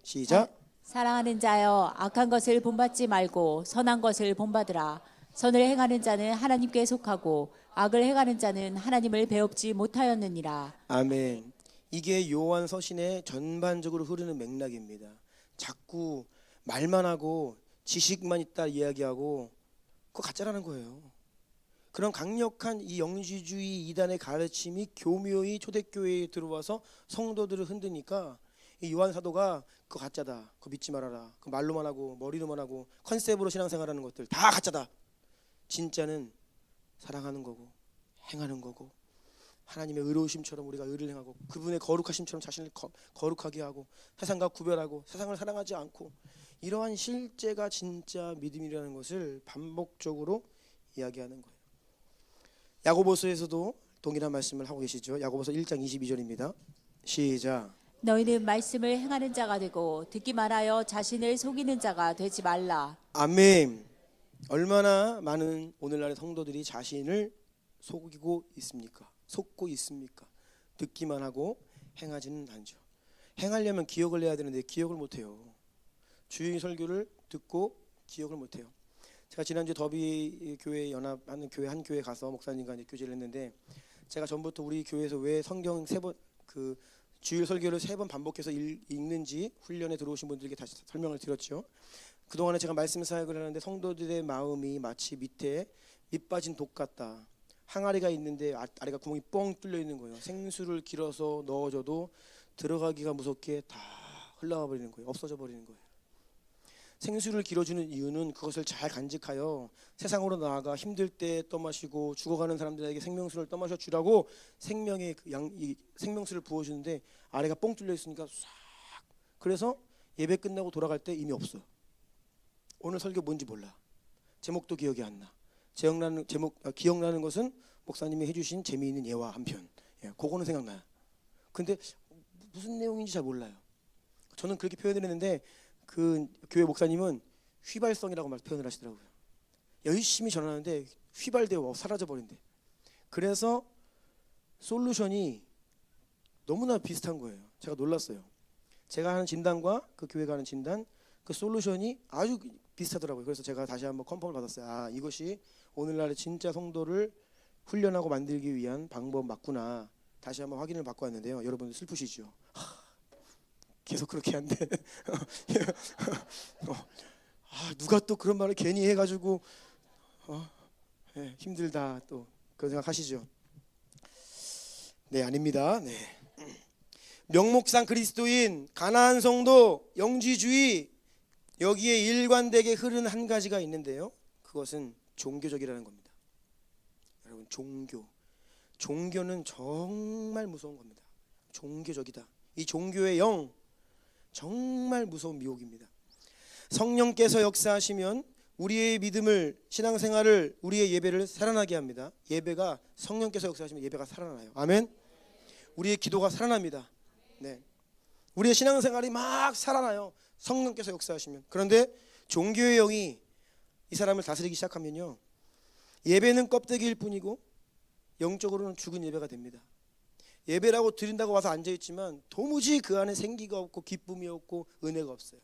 시작. 사랑하는 자여 악한 것을 본받지 말고 선한 것을 본받으라. 선을 행하는 자는 하나님께 속하고 악을 행하는 자는 하나님을 배웁지 못하였느니라. 아멘. 이게 요한 서신의 전반적으로 흐르는 맥락입니다. 자꾸 말만 하고 지식만 있다 이야기하고 그거 가짜라는 거예요. 그런 강력한 이 영지주의 이단의 가르침이 교묘히 초대교회에 들어와서 성도들을 흔드니까 이 요한 사도가 그거 가짜다, 그거 믿지 말아라, 그 말로만 하고 머리로만 하고 컨셉으로 신앙생활하는 것들 다 가짜다. 진짜는 사랑하는 거고 행하는 거고 하나님의 의로우심처럼 우리가 의를 행하고 그분의 거룩하심처럼 자신을 거룩하게 하고 세상과 구별하고 세상을 사랑하지 않고 이러한 실제가 진짜 믿음이라는 것을 반복적으로 이야기하는 거예요. 야고보서에서도 동일한 말씀을 하고 계시죠. 야고보서 1장 22절입니다. 시작. 너희는 말씀을 행하는 자가 되고 듣기만 하여 자신을 속이는 자가 되지 말라. 아멘. 얼마나 많은 오늘날의 성도들이 자신을 속이고 있습니까? 속고 있습니까? 듣기만 하고 행하지는 않죠. 행하려면 기억을 해야 되는데 기억을 못해요. 주일 설교를 듣고 기억을 못해요. 제가 지난주 더비 교회 연합하는 교회 한 교회 가서 목사님과 이제 교제를 했는데, 제가 전부터 우리 교회에서 왜 성경 그 주일 설교를 3번 반복해서 읽는지 훈련에 들어오신 분들에게 다시 설명을 드렸죠. 그동안에 제가 말씀 사역을 하는데 성도들의 마음이 마치 밑에 밑 빠진 독 같다. 항아리가 있는데 아래가 구멍이 뻥 뚫려 있는 거예요. 생수를 길어서 넣어줘도 들어가기가 무섭게 다 흘러가 버리는 거예요. 없어져 버리는 거예요. 생수를 길어주는 이유는 그것을 잘 간직하여 세상으로 나아가 힘들 때 떠마시고 죽어가는 사람들에게 생명수를 떠마셔 주라고 생명의 이 생명수를 부어주는데, 아래가 뻥 뚫려 있으니까 싹. 그래서 예배 끝나고 돌아갈 때 이미 없어. 오늘 설교 뭔지 몰라. 제목도 기억이 안 나. 기억나는 것은 목사님이 해주신 재미있는 예화 한 편. 그거는 생각나요. 근데 무슨 내용인지 잘 몰라요. 저는 그렇게 표현을 했는데 그 교회 목사님은 휘발성이라고 막 표현을 하시더라고요. 열심히 전하는데 휘발되어 사라져 버린대. 그래서 솔루션이 너무나 비슷한 거예요. 제가 놀랐어요. 제가 하는 진단과 그 교회가 하는 진단, 그 솔루션이 아주 비슷하더라고요. 그래서 제가 다시 한번 컨펌을 받았어요. 아, 이것이 오늘날의 진짜 성도를 훈련하고 만들기 위한 방법 맞구나. 다시 한번 확인을 받고 왔는데요. 여러분들 슬프시죠? 계속 그렇게 한대. 누가 또 그런 말을 괜히 해가지고 힘들다 또 그런 생각하시죠? 네, 아닙니다. 네. 명목상 그리스도인, 가나안 성도, 영지주의, 여기에 일관되게 흐르는 한 가지가 있는데요. 그것은 종교적이라는 겁니다. 여러분, 종교는 정말 무서운 겁니다. 종교적이다. 이 종교의 영, 정말 무서운 미혹입니다. 성령께서 역사하시면 우리의 믿음을, 신앙생활을, 우리의 예배를 살아나게 합니다. 예배가, 성령께서 역사하시면 예배가 살아나요. 아멘. 우리의 기도가 살아납니다. 네. 우리의 신앙생활이 막 살아나요. 성령께서 역사하시면. 그런데 종교의 영이 이 사람을 다스리기 시작하면요, 예배는 껍데기일 뿐이고 영적으로는 죽은 예배가 됩니다. 예배라고 드린다고 와서 앉아있지만 도무지 그 안에 생기가 없고 기쁨이 없고 은혜가 없어요.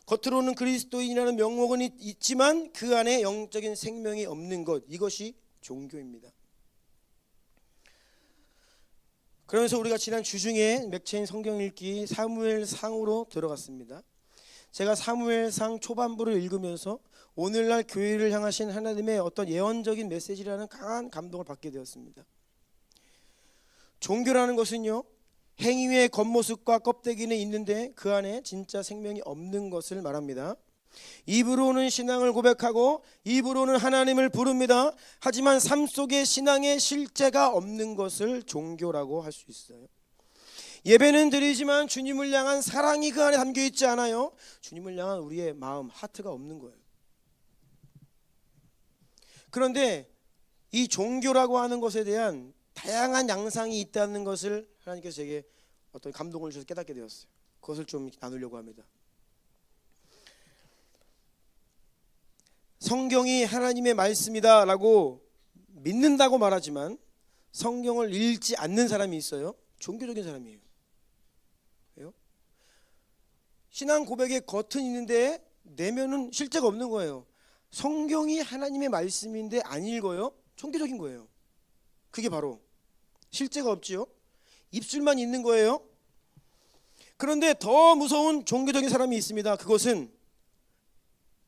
겉으로는 그리스도인이라는 명목은 있지만 그 안에 영적인 생명이 없는 것, 이것이 종교입니다. 그러면서 우리가 지난 주중에 맥체인 성경 읽기 사무엘상으로 들어갔습니다. 제가 사무엘상 초반부를 읽으면서 오늘날 교회를 향하신 하나님의 어떤 예언적인 메시지라는 강한 감동을 받게 되었습니다. 종교라는 것은요, 행위의 겉모습과 껍데기는 있는데 그 안에 진짜 생명이 없는 것을 말합니다. 입으로는 신앙을 고백하고 입으로는 하나님을 부릅니다. 하지만 삶 속에 신앙의 실제가 없는 것을 종교라고 할 수 있어요. 예배는 드리지만 주님을 향한 사랑이 그 안에 담겨 있지 않아요. 주님을 향한 우리의 마음, 하트가 없는 거예요. 그런데 이 종교라고 하는 것에 대한 다양한 양상이 있다는 것을 하나님께서 제게 어떤 감동을 주셔서 깨닫게 되었어요. 그것을 좀 나누려고 합니다. 성경이 하나님의 말씀이다 라고 믿는다고 말하지만 성경을 읽지 않는 사람이 있어요. 종교적인 사람이에요. 왜요? 신앙 고백의 겉은 있는데 내면은 실제가 없는 거예요. 성경이 하나님의 말씀인데 안 읽어요? 종교적인 거예요. 그게 바로 실제가 없지요. 입술만 있는 거예요. 그런데 더 무서운 종교적인 사람이 있습니다. 그것은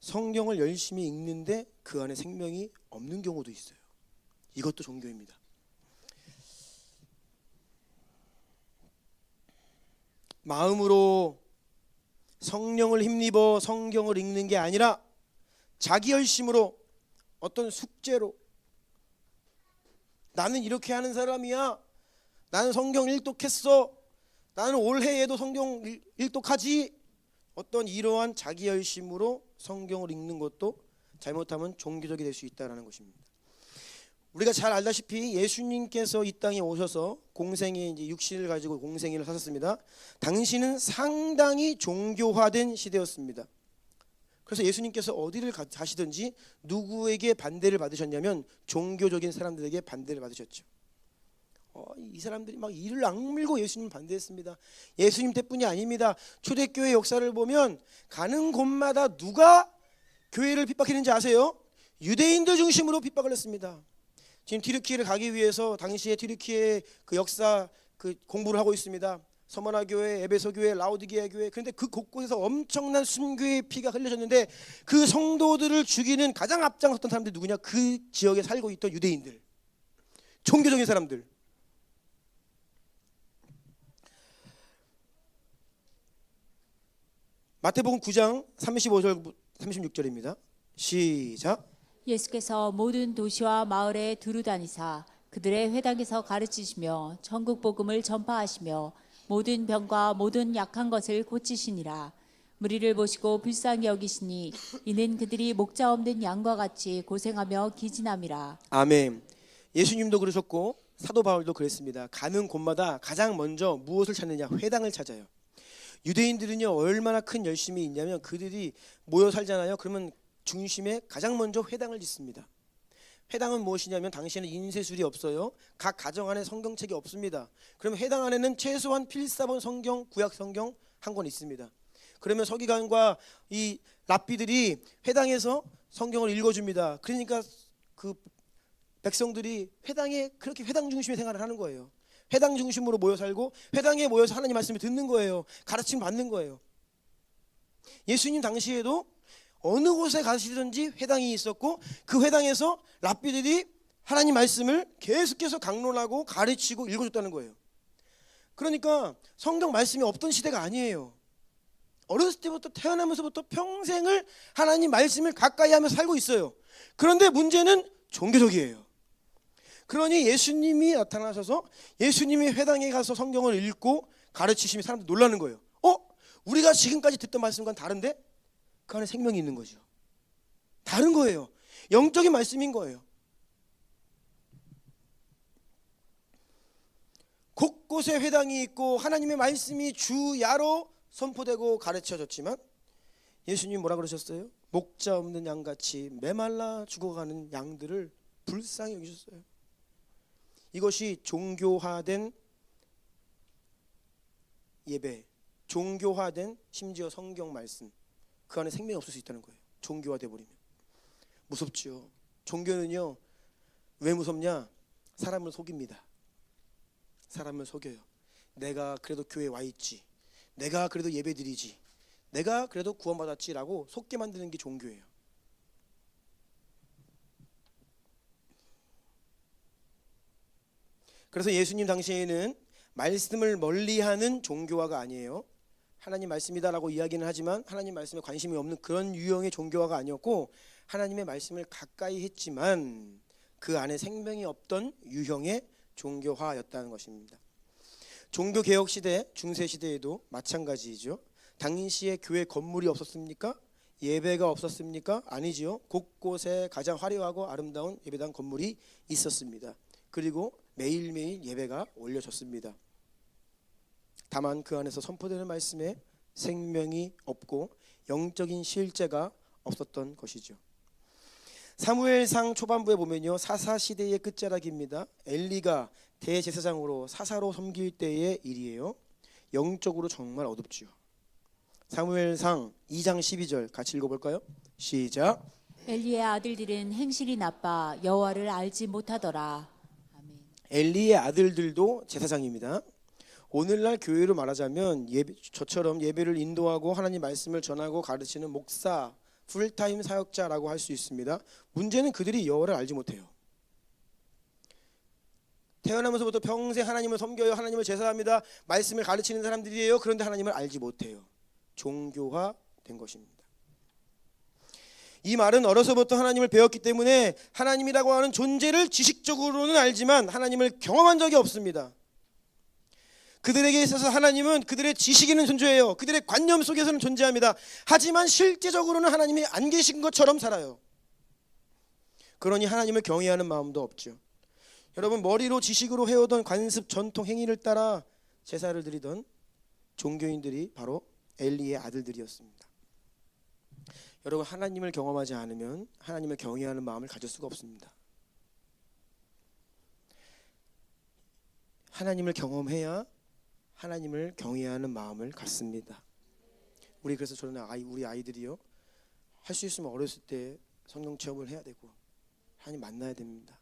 성경을 열심히 읽는데 그 안에 생명이 없는 경우도 있어요. 이것도 종교입니다. 마음으로 성령을 힘입어 성경을 읽는 게 아니라 자기 열심으로, 어떤 숙제로, 나는 이렇게 하는 사람이야, 나는 성경 일독했어, 나는 올해에도 성경 일독하지, 어떤 이러한 자기 열심으로 성경을 읽는 것도 잘못하면 종교적이 될 수 있다는 것입니다. 우리가 잘 알다시피 예수님께서 이 땅에 오셔서 공생의 이제 육신을 가지고 공생애를 하셨습니다. 당시는 상당히 종교화된 시대였습니다. 그래서 예수님께서 어디를 가시든지 누구에게 반대를 받으셨냐면 종교적인 사람들에게 반대를 받으셨죠. 이 사람들이 막 이를 악물고 예수님 반대했습니다. 예수님 때뿐이 아닙니다. 초대교회 역사를 보면 가는 곳마다 누가 교회를 핍박했는지 아세요? 유대인들 중심으로 핍박을 했습니다. 지금 튀르키예를 가기 위해서 당시에 튀르키예 그 역사 그 공부를 하고 있습니다. 서머나 교회, 에베소 교회, 라오디게아 교회. 그런데 그 곳곳에서 엄청난 순교의 피가 흘려졌는데 그 성도들을 죽이는 가장 앞장섰던 사람들이 누구냐? 그 지역에 살고 있던 유대인들, 종교적인 사람들. 마태복음 9장 35절 36절입니다. 시작. 예수께서 모든 도시와 마을에 두루 다니사 그들의 회당에서 가르치시며 천국 복음을 전파하시며 모든 병과 모든 약한 것을 고치시니라. 무리를 보시고 불쌍히 여기시니 이는 그들이 목자 없는 양과 같이 고생하며 기진함이라. 아멘. 예수님도 그러셨고 사도 바울도 그랬습니다. 가는 곳마다 가장 먼저 무엇을 찾느냐? 회당을 찾아요. 유대인들은요 얼마나 큰 열심이 있냐면 그들이 모여 살잖아요. 그러면 중심에 가장 먼저 회당을 짓습니다. 회당은 무엇이냐면 당시에는 인쇄술이 없어요. 각 가정 안에 성경책이 없습니다. 그러면 회당 안에는 최소한 필사본 성경, 구약 성경 한 권 있습니다. 그러면 서기관과 이 랍비들이 회당에서 성경을 읽어줍니다. 그러니까 그 백성들이 회당에 그렇게 회당 중심의 생활을 하는 거예요. 회당 중심으로 모여 살고 회당에 모여서 하나님 말씀을 듣는 거예요. 가르침 받는 거예요. 예수님 당시에도 어느 곳에 가시든지 회당이 있었고 그 회당에서 랍비들이 하나님 말씀을 계속해서 강론하고 가르치고 읽어줬다는 거예요. 그러니까 성경 말씀이 없던 시대가 아니에요. 어렸을 때부터 태어나면서부터 평생을 하나님 말씀을 가까이 하면서 살고 있어요. 그런데 문제는 종교적이에요. 그러니 예수님이 나타나셔서 예수님이 회당에 가서 성경을 읽고 가르치시면 사람들이 놀라는 거예요. 우리가 지금까지 듣던 말씀과는 다른데? 그 안에 생명이 있는 거죠. 다른 거예요. 영적인 말씀인 거예요. 곳곳에 회당이 있고 하나님의 말씀이 주야로 선포되고 가르쳐졌지만 예수님 뭐라 그러셨어요? 목자 없는 양같이 메말라 죽어가는 양들을 불쌍히 여기셨어요. 이것이 종교화된 예배, 종교화된 심지어 성경 말씀, 그 안에 생명이 없을 수 있다는 거예요. 종교화돼 버리면 무섭죠. 종교는요 왜 무섭냐? 사람을 속입니다. 사람을 속여요. 내가 그래도 교회에 와 있지, 내가 그래도 예배 드리지, 내가 그래도 구원받았지라고 속게 만드는 게 종교예요. 그래서 예수님 당시에는 말씀을 멀리하는 종교화가 아니에요. 하나님 말씀이다라고 이야기는 하지만 하나님 말씀에 관심이 없는 그런 유형의 종교화가 아니었고 하나님의 말씀을 가까이 했지만 그 안에 생명이 없던 유형의 종교화였다는 것입니다. 종교개혁 시대, 중세 시대에도 마찬가지이죠. 당시에 교회 건물이 없었습니까? 예배가 없었습니까? 아니지요. 곳곳에 가장 화려하고 아름다운 예배당 건물이 있었습니다. 그리고 매일매일 예배가 올려졌습니다. 다만 그 안에서 선포되는 말씀에 생명이 없고 영적인 실제가 없었던 것이죠. 사무엘상 초반부에 보면요 사사 시대의 끝자락입니다. 엘리가 대제사장으로 사사로 섬길 때의 일이에요. 영적으로 정말 어둡죠. 사무엘상 2장 12절 같이 읽어볼까요? 시작. 엘리의 아들들은 행실이 나빠 여호와를 알지 못하더라. 아멘. 엘리의 아들들도 제사장입니다. 오늘날 교회로 말하자면 저처럼 예배를 인도하고 하나님 말씀을 전하고 가르치는 목사, 풀타임 사역자라고 할 수 있습니다. 문제는 그들이 여호와를 알지 못해요. 태어나면서부터 평생 하나님을 섬겨요. 하나님을 제사합니다. 말씀을 가르치는 사람들이에요. 그런데 하나님을 알지 못해요. 종교화된 것입니다. 이 말은 어려서부터 하나님을 배웠기 때문에 하나님이라고 하는 존재를 지식적으로는 알지만 하나님을 경험한 적이 없습니다. 그들에게 있어서 하나님은 그들의 지식에는 존재해요. 그들의 관념 속에서는 존재합니다. 하지만 실제적으로는 하나님이 안 계신 것처럼 살아요. 그러니 하나님을 경외하는 마음도 없죠. 여러분, 머리로 지식으로 해오던 관습 전통 행위를 따라 제사를 드리던 종교인들이 바로 엘리의 아들들이었습니다. 여러분, 하나님을 경험하지 않으면 하나님을 경외하는 마음을 가질 수가 없습니다. 하나님을 경험해야 하나님을 경외하는 마음을 갖습니다. 그래서 저는 우리 아이들이요, 할 수 있으면 어렸을 때 성령 체험을 해야 되고 하나님 만나야 됩니다.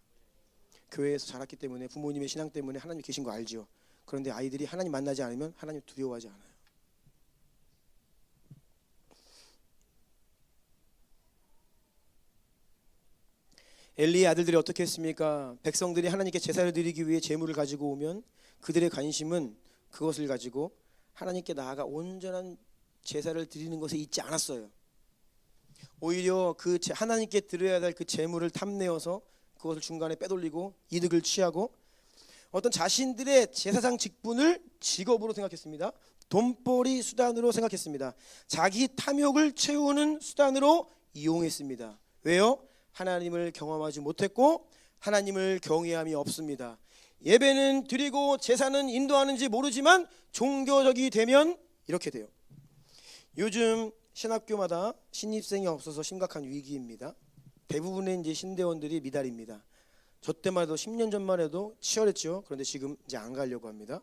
교회에서 자랐기 때문에, 부모님의 신앙 때문에 하나님 계신 거 알죠. 그런데 아이들이 하나님 만나지 않으면 하나님 두려워하지 않아요. 엘리의 아들들이 어떻게 했습니까? 백성들이 하나님께 제사를 드리기 위해 제물을 가지고 오면 그들의 관심은 그것을 가지고 하나님께 나아가 온전한 제사를 드리는 것에 있지 않았어요. 오히려 그 하나님께 드려야 될 그 제물을 탐내어서 그것을 중간에 빼돌리고 이득을 취하고 어떤 자신들의 제사장 직분을 직업으로 생각했습니다. 돈벌이 수단으로 생각했습니다. 자기 탐욕을 채우는 수단으로 이용했습니다. 왜요? 하나님을 경험하지 못했고 하나님을 경외함이 없습니다. 예배는 드리고 제사는 인도하는지 모르지만 종교적이 되면 이렇게 돼요. 요즘 신학교마다 신입생이 없어서 심각한 위기입니다. 대부분의 이제 신대원들이 미달입니다. 저 때만 해도 10년 전만 해도 치열했죠. 그런데 지금 이제 안 가려고 합니다.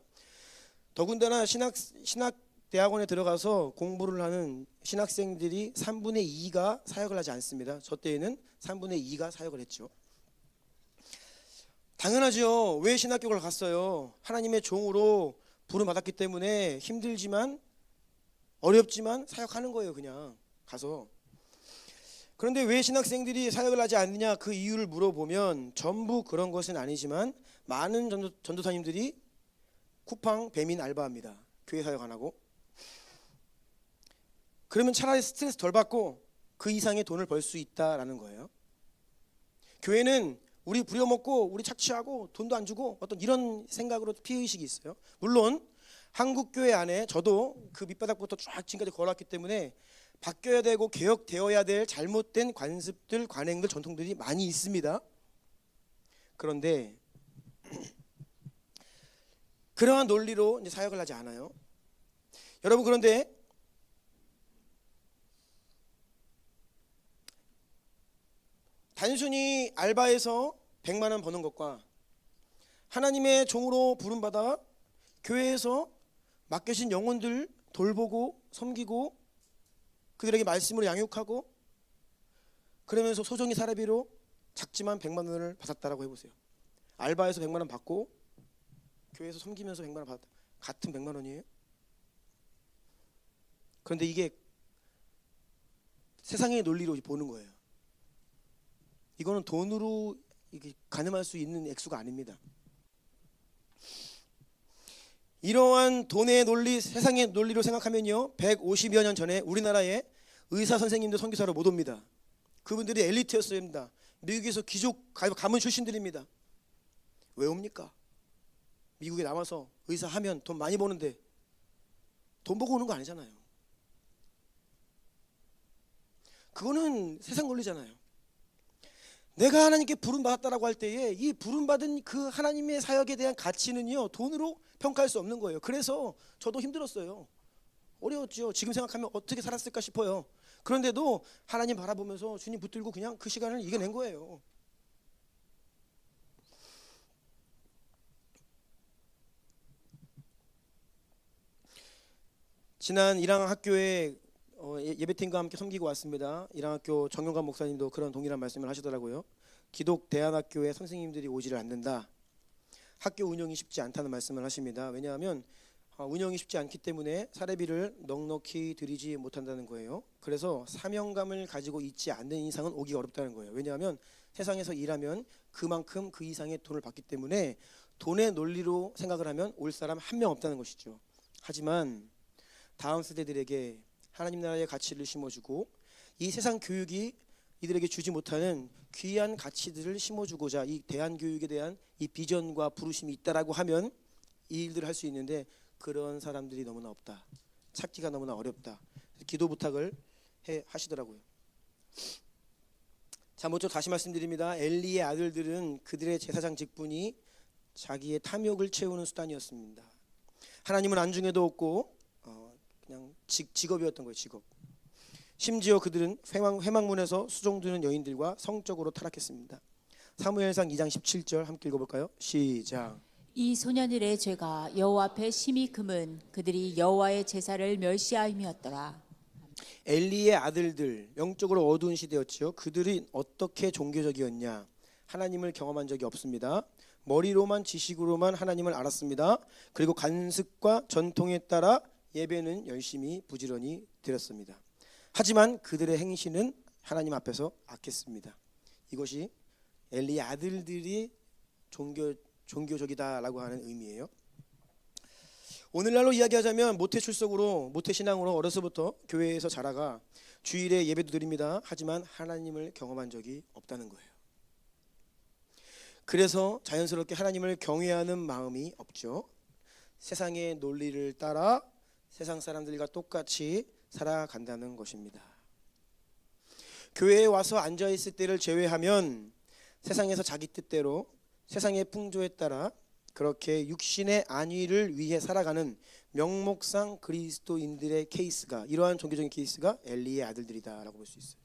더군다나 신학대학원에 들어가서 공부를 하는 신학생들이 3분의 2가 사역을 하지 않습니다. 저 때에는 3분의 2가 사역을 했죠. 당연하죠. 왜 신학교를 갔어요? 하나님의 종으로 부름 받았기 때문에 힘들지만 어렵지만 사역하는 거예요. 그냥 가서. 그런데 왜 신학생들이 사역을 하지 않느냐, 그 이유를 물어보면 전부 그런 것은 아니지만 많은 전도사님들이 쿠팡 배민 알바합니다. 교회 사역 안 하고. 그러면 차라리 스트레스 덜 받고 그 이상의 돈을 벌 수 있다라는 거예요. 교회는 우리 부려먹고 우리 착취하고 돈도 안 주고 어떤 이런 생각으로 피해의식이 있어요. 물론 한국교회 안에 저도 그 밑바닥부터 쫙 지금까지 걸어왔기 때문에 바뀌어야 되고 개혁되어야 될 잘못된 관습들, 관행들, 전통들이 많이 있습니다. 그런데 그러한 논리로 이제 사역을 하지 않아요. 여러분, 그런데 단순히 알바에서 100만 원 버는 것과 하나님의 종으로 부름받아 교회에서 맡겨진 영혼들 돌보고 섬기고 그들에게 말씀으로 양육하고 그러면서 소정의 사례비로 작지만 100만 원을 받았다라고 해보세요. 알바에서 100만 원 받고 교회에서 섬기면서 100만 원 받았다. 같은 100만 원이에요? 그런데 이게 세상의 논리로 보는 거예요. 이거는 돈으로 이게 가늠할 수 있는 액수가 아닙니다. 이러한 돈의 논리, 세상의 논리로 생각하면요, 150여 년 전에 우리나라에 의사 선생님들 선교사로 못 옵니다. 그분들이 엘리트였습니다. 미국에서 귀족 가문 출신들입니다. 왜 옵니까? 미국에 남아서 의사하면 돈 많이 버는데 돈 보고 오는 거 아니잖아요. 그거는 세상 논리잖아요. 내가 하나님께 부름받았다라고 할 때에 이 부름받은 그 하나님의 사역에 대한 가치는요, 돈으로 평가할 수 없는 거예요. 그래서 저도 힘들었어요. 어려웠죠. 지금 생각하면 어떻게 살았을까 싶어요. 그런데도 하나님 바라보면서 주님 붙들고 그냥 그 시간을 이겨낸 거예요. 지난 1학 학교에 예배팀과 함께 섬기고 왔습니다. 1학교 정용관 목사님도 그런 동일한 말씀을 하시더라고요. 기독 대안학교의 선생님들이 오지를 않는다. 학교 운영이 쉽지 않다는 말씀을 하십니다. 왜냐하면 운영이 쉽지 않기 때문에 사례비를 넉넉히 드리지 못한다는 거예요. 그래서 사명감을 가지고 있지 않는 이상은 오기가 어렵다는 거예요. 왜냐하면 세상에서 일하면 그만큼 그 이상의 돈을 받기 때문에 돈의 논리로 생각을 하면 올 사람 한 명 없다는 것이죠. 하지만 다음 세대들에게 하나님 나라의 가치를 심어주고 이 세상 교육이 이들에게 주지 못하는 귀한 가치들을 심어주고자 이 대한교육에 대한 이 비전과 부르심이 있다라고 하면 이 일들을 할 수 있는데 그런 사람들이 너무나 없다. 찾기가 너무나 어렵다. 기도 부탁을 하시더라고요. 자, 먼저 다시 말씀드립니다. 엘리의 아들들은 그들의 제사장 직분이 자기의 탐욕을 채우는 수단이었습니다. 하나님은 안중에도 없고 그냥 직업이었던 거예요. 직업. 심지어 그들은 회막문에서 수종드는 여인들과 성적으로 타락했습니다. 사무엘상 2장 17절 함께 읽어볼까요? 시작. 이 소년들의 죄가 여호와 앞에 심히 금은 그들이 여호와의 제사를 멸시하임이었더라. 엘리의 아들들, 영적으로 어두운 시대였죠. 그들이 어떻게 종교적이었냐? 하나님을 경험한 적이 없습니다. 머리로만 지식으로만 하나님을 알았습니다. 그리고 관습과 전통에 따라 예배는 열심히 부지런히 드렸습니다. 하지만 그들의 행실은 하나님 앞에서 악했습니다. 이것이 엘리의 아들들이 종교적이다라고 하는 의미예요. 오늘날로 이야기하자면 모태신앙으로 어려서부터 교회에서 자라가 주일에 예배도 드립니다. 하지만 하나님을 경험한 적이 없다는 거예요. 그래서 자연스럽게 하나님을 경외하는 마음이 없죠. 세상의 논리를 따라 세상 사람들과 똑같이 살아간다는 것입니다. 교회에 와서 앉아있을 때를 제외하면 세상에서 자기 뜻대로 세상의 풍조에 따라 그렇게 육신의 안위를 위해 살아가는 명목상 그리스도인들의 케이스가, 이러한 종교적인 케이스가 엘리의 아들들이다라고 볼 수 있어요.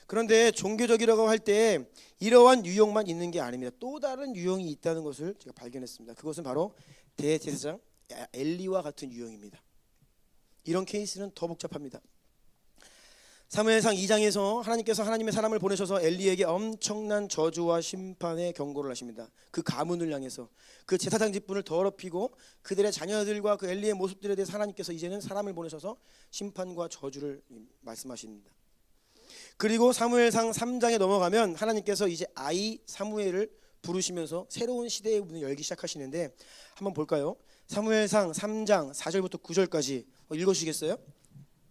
그런데 종교적이라고 할 때 이러한 유형만 있는 게 아닙니다. 또 다른 유형이 있다는 것을 제가 발견했습니다. 그것은 바로 대제사장 엘리와 같은 유형입니다. 이런 케이스는 더 복잡합니다. 사무엘상 2장에서 하나님께서 하나님의 사람을 보내셔서 엘리에게 엄청난 저주와 심판의 경고를 하십니다. 그 가문을 향해서 그 제사장 직분을 더럽히고 그들의 자녀들과 그 엘리의 모습들에 대해서 하나님께서 이제는 사람을 보내셔서 심판과 저주를 말씀하십니다. 그리고 사무엘상 3장에 넘어가면 하나님께서 이제 아이 사무엘을 부르시면서 새로운 시대의 문을 열기 시작하시는데 한번 볼까요? 사무엘상 3장 4절부터 9절까지 읽어주시겠어요?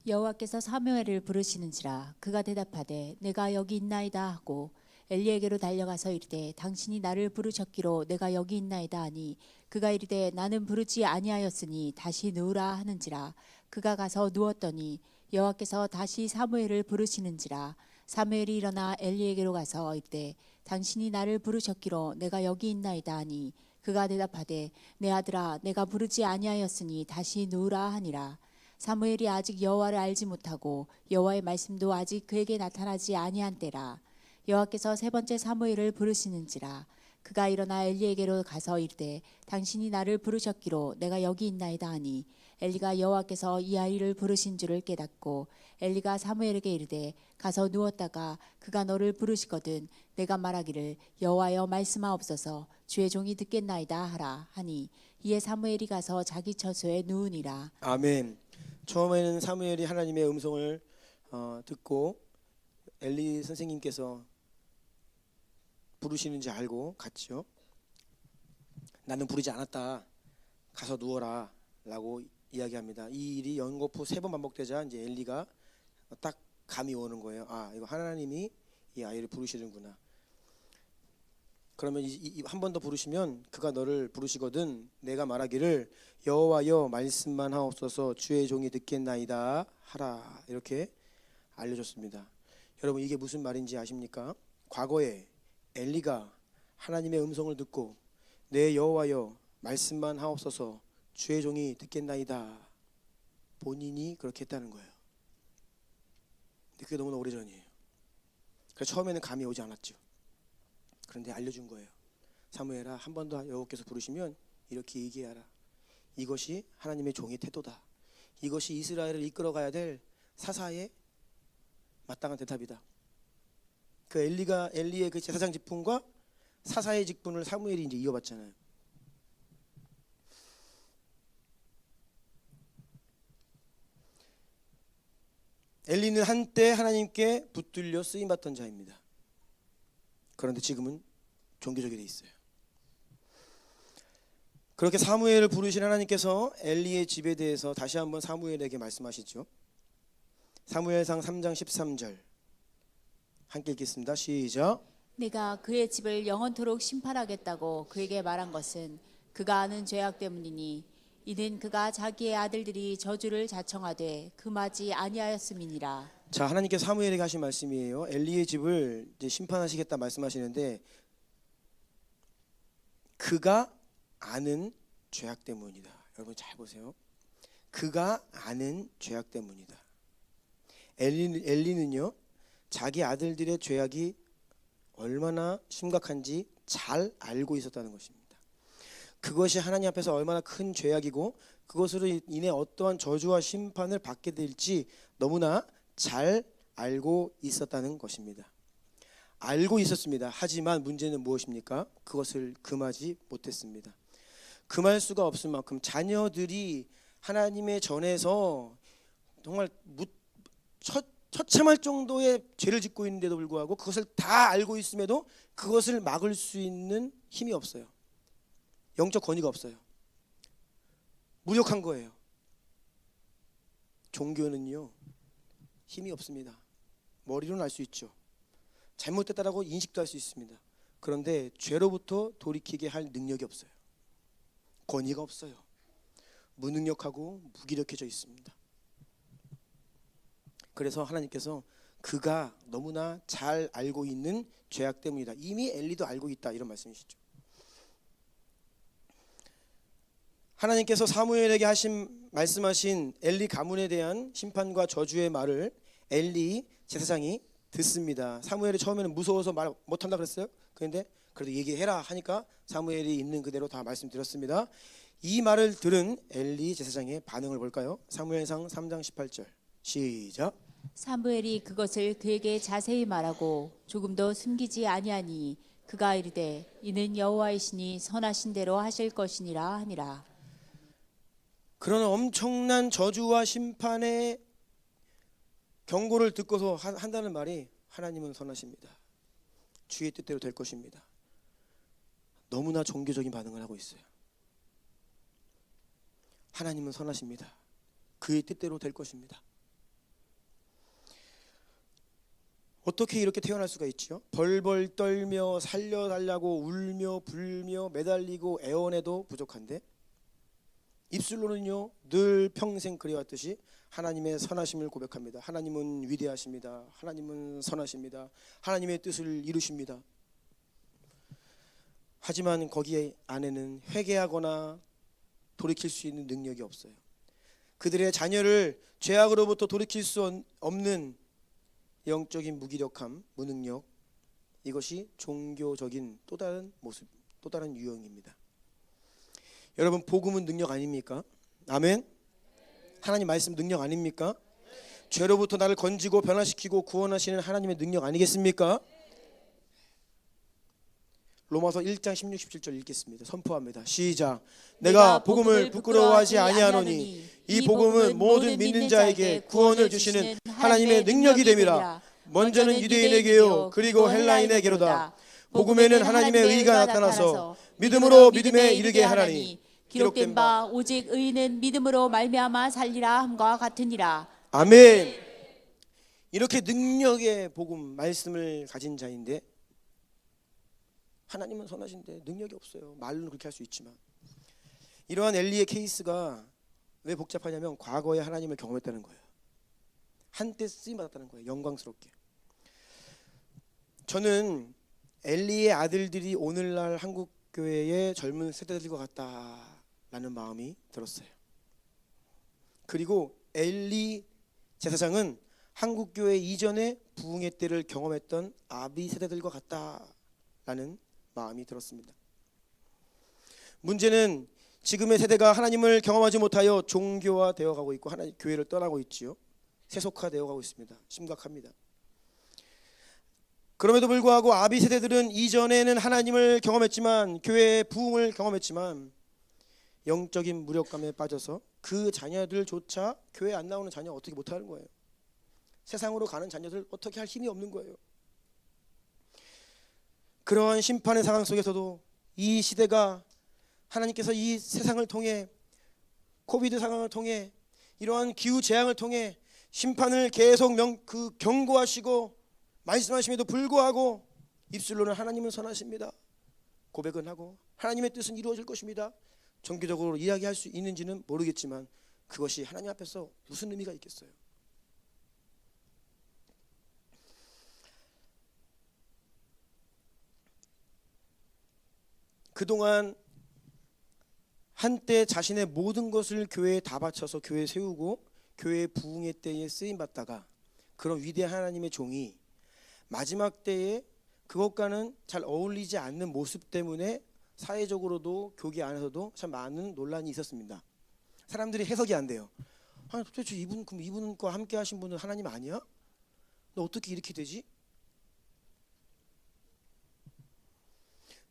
여호와께서 사무엘을 부르시는지라 그가 대답하되 내가 여기 있나이다 하고 엘리에게로 달려가서 이르되 당신이 나를 부르셨기로 내가 여기 있나이다 하니 그가 이르되 나는 부르지 아니하였으니 다시 누우라 하는지라 그가 가서 누웠더니 여호와께서 다시 사무엘을 부르시는지라 사무엘이 일어나 엘리에게로 가서 이르되 당신이 나를 부르셨기로 내가 여기 있나이다 하니 그가 대답하되 내 아들아 내가 부르지 아니하였으니 다시 누우라 하니라. 사무엘이 아직 여호와를 알지 못하고 여호와의 말씀도 아직 그에게 나타나지 아니한 때라. 여호와께서 세 번째 사무엘을 부르시는지라 그가 일어나 엘리에게로 가서 이르되 당신이 나를 부르셨기로 내가 여기 있나이다 하니 엘리가 여호와께서 이 아이를 부르신 줄을 깨닫고 엘리가 사무엘에게 이르되 가서 누웠다가 그가 너를 부르시거든 내가 말하기를 여호와여 말씀하옵소서 주의 종이 듣겠나이다 하라 하니 이에 사무엘이 가서 자기 처소에 누우니라. 아멘. 처음에는 사무엘이 하나님의 음성을 듣고 엘리 선생님께서 부르시는지 알고 갔죠. 나는 부르지 않았다. 가서 누워라 라고 이야기합니다. 이 일이 연거푸 3번 반복되자 이제 엘리가 딱 감이 오는 거예요. 아, 이거 하나님이 이 아이를 부르시는구나. 그러면 한 번 더 부르시면 그가 너를 부르시거든 내가 말하기를 여호와여 말씀만 하옵소서 주의 종이 듣겠나이다 하라. 이렇게 알려줬습니다. 여러분 이게 무슨 말인지 아십니까? 과거에 엘리가 하나님의 음성을 듣고 내 여호와여 말씀만 하옵소서 주의 종이 듣겠나이다 본인이 그렇게 했다는 거예요. 근데 그게 너무나 오래전이에요. 그래서 처음에는 감이 오지 않았죠. 그런데 알려준 거예요. 사무엘아 한 번 더 여호와께서 부르시면 이렇게 얘기하라. 이것이 하나님의 종의 태도다. 이것이 이스라엘을 이끌어가야 될 사사의 마땅한 대답이다. 그 엘리의 그 제사장 직분과 사사의 직분을 사무엘이 이제 이어받잖아요. 엘리는 한때 하나님께 붙들려 쓰임 받던 자입니다. 그런데 지금은 종교적이 돼 있어요. 그렇게 사무엘을 부르신 하나님께서 엘리의 집에 대해서 다시 한번 사무엘에게 말씀하시죠. 사무엘상 3장 13절 함께 읽겠습니다. 시작. 내가 그의 집을 영원토록 심판하겠다고 그에게 말한 것은 그가 아는 죄악 때문이니 이는 그가 자기의 아들들이 저주를 자청하되 금하지 아니하였음이니라. 자, 하나님께서 사무엘에게 하신 말씀이에요. 엘리의 집을 이제 심판하시겠다 말씀하시는데 그가 아는 죄악 때문이다. 여러분 잘 보세요. 그가 아는 죄악 때문이다. 엘리는요 자기 아들들의 죄악이 얼마나 심각한지 잘 알고 있었다는 것입니다. 그것이 하나님 앞에서 얼마나 큰 죄악이고 그것으로 인해 어떠한 저주와 심판을 받게 될지 너무나 잘 알고 있었다는 것입니다. 알고 있었습니다. 하지만 문제는 무엇입니까? 그것을 금하지 못했습니다. 금할 수가 없을 만큼 자녀들이 하나님의 전에서 정말 처참할 정도의 죄를 짓고 있는데도 불구하고 그것을 다 알고 있음에도 그것을 막을 수 있는 힘이 없어요. 영적 권위가 없어요. 무력한 거예요. 종교는요 힘이 없습니다. 머리로는 알 수 있죠. 잘못됐다라고 인식도 할 수 있습니다. 그런데 죄로부터 돌이키게 할 능력이 없어요. 권위가 없어요. 무능력하고 무기력해져 있습니다. 그래서 하나님께서 그가 너무나 잘 알고 있는 죄악 때문이다. 이미 엘리도 알고 있다 이런 말씀이시죠. 하나님께서 사무엘에게 말씀하신 엘리 가문에 대한 심판과 저주의 말을 엘리 제사장이 듣습니다. 사무엘이 처음에는 무서워서 말 못한다 그랬어요. 그런데 그래도 얘기해라 하니까 사무엘이 있는 그대로 다 말씀드렸습니다. 이 말을 들은 엘리 제사장의 반응을 볼까요? 사무엘상 3장 18절 시작. 사무엘이 그것을 그에게 자세히 말하고 조금도 숨기지 아니하니 그가 이르되 이는 여호와이시니 선하신 대로 하실 것이니라 하니라. 그런 엄청난 저주와 심판의 경고를 듣고서 한다는 말이 하나님은 선하십니다. 주의 뜻대로 될 것입니다. 너무나 종교적인 반응을 하고 있어요. 하나님은 선하십니다. 그의 뜻대로 될 것입니다. 어떻게 이렇게 태어날 수가 있죠? 벌벌 떨며 살려달라고 울며 불며 매달리고 애원해도 부족한데 입술로는요 늘 평생 그래왔듯이 하나님의 선하심을 고백합니다. 하나님은 위대하십니다. 하나님은 선하십니다. 하나님의 뜻을 이루십니다. 하지만 거기 안에는 회개하거나 돌이킬 수 있는 능력이 없어요. 그들의 자녀를 죄악으로부터 돌이킬 수 없는 영적인 무기력함, 무능력, 이것이 종교적인 또 다른 모습, 또 다른 유형입니다. 여러분 복음은 능력 아닙니까? 아멘. 하나님 말씀 능력 아닙니까? 죄로부터 나를 건지고 변화시키고 구원하시는 하나님의 능력 아니겠습니까? 로마서 1장 16, 17절 읽겠습니다. 선포합니다. 시작. 내가 복음을 부끄러워하지 아니하노니 이 복음은 모든 믿는 자에게 구원을 주시는 하나님의 능력이 됨이라. 먼저는 유대인에게요 그리고 헬라인에게로다. 복음에는 하나님의 의가 나타나서 믿음으로 믿음에 이르게 하나니 기록된 바 오직 의인은 믿음으로 말미암아 살리라 함과 같으니라. 아멘. 이렇게 능력의 복음 말씀을 가진 자인데 하나님은 선하신데 능력이 없어요. 말로는 그렇게 할 수 있지만 이러한 엘리의 케이스가 왜 복잡하냐면 과거에 하나님을 경험했다는 거예요. 한때 쓰임 받았다는 거예요. 영광스럽게. 저는 엘리의 아들들이 오늘날 한국 교회의 젊은 세대들과 같다라는 마음이 들었어요. 그리고 엘리 제사장은 한국 교회 이전에 부흥의 때를 경험했던 아비 세대들과 같다라는 마음이 들었습니다. 문제는 지금의 세대가 하나님을 경험하지 못하여 종교화되어 가고 있고 하나님 교회를 떠나고 있지요. 세속화되어 가고 있습니다. 심각합니다. 그럼에도 불구하고 아비 세대들은 이전에는 하나님을 경험했지만 교회의 부흥을 경험했지만 영적인 무력감에 빠져서 그 자녀들조차 교회 안 나오는 자녀 어떻게 못하는 거예요. 세상으로 가는 자녀들 어떻게 할 힘이 없는 거예요. 그러한 심판의 상황 속에서도 이 시대가 하나님께서 이 세상을 통해 코비드 상황을 통해 이러한 기후 재앙을 통해 심판을 계속 경고하시고 말씀하심에도 불구하고 입술로는 하나님은 선하십니다. 고백은 하고 하나님의 뜻은 이루어질 것입니다. 정기적으로 이야기할 수 있는지는 모르겠지만 그것이 하나님 앞에서 무슨 의미가 있겠어요. 그동안 한때 자신의 모든 것을 교회에 다 바쳐서 교회에 세우고 교회의 부흥의 때에 쓰임 받다가 그런 위대한 하나님의 종이 마지막 때에 그것과는 잘 어울리지 않는 모습 때문에 사회적으로도 교계 안에서도 참 많은 논란이 있었습니다. 사람들이 해석이 안 돼요. 아니 도대체 그럼 이분과 함께 하신 분은 하나님 아니야? 너 어떻게 이렇게 되지?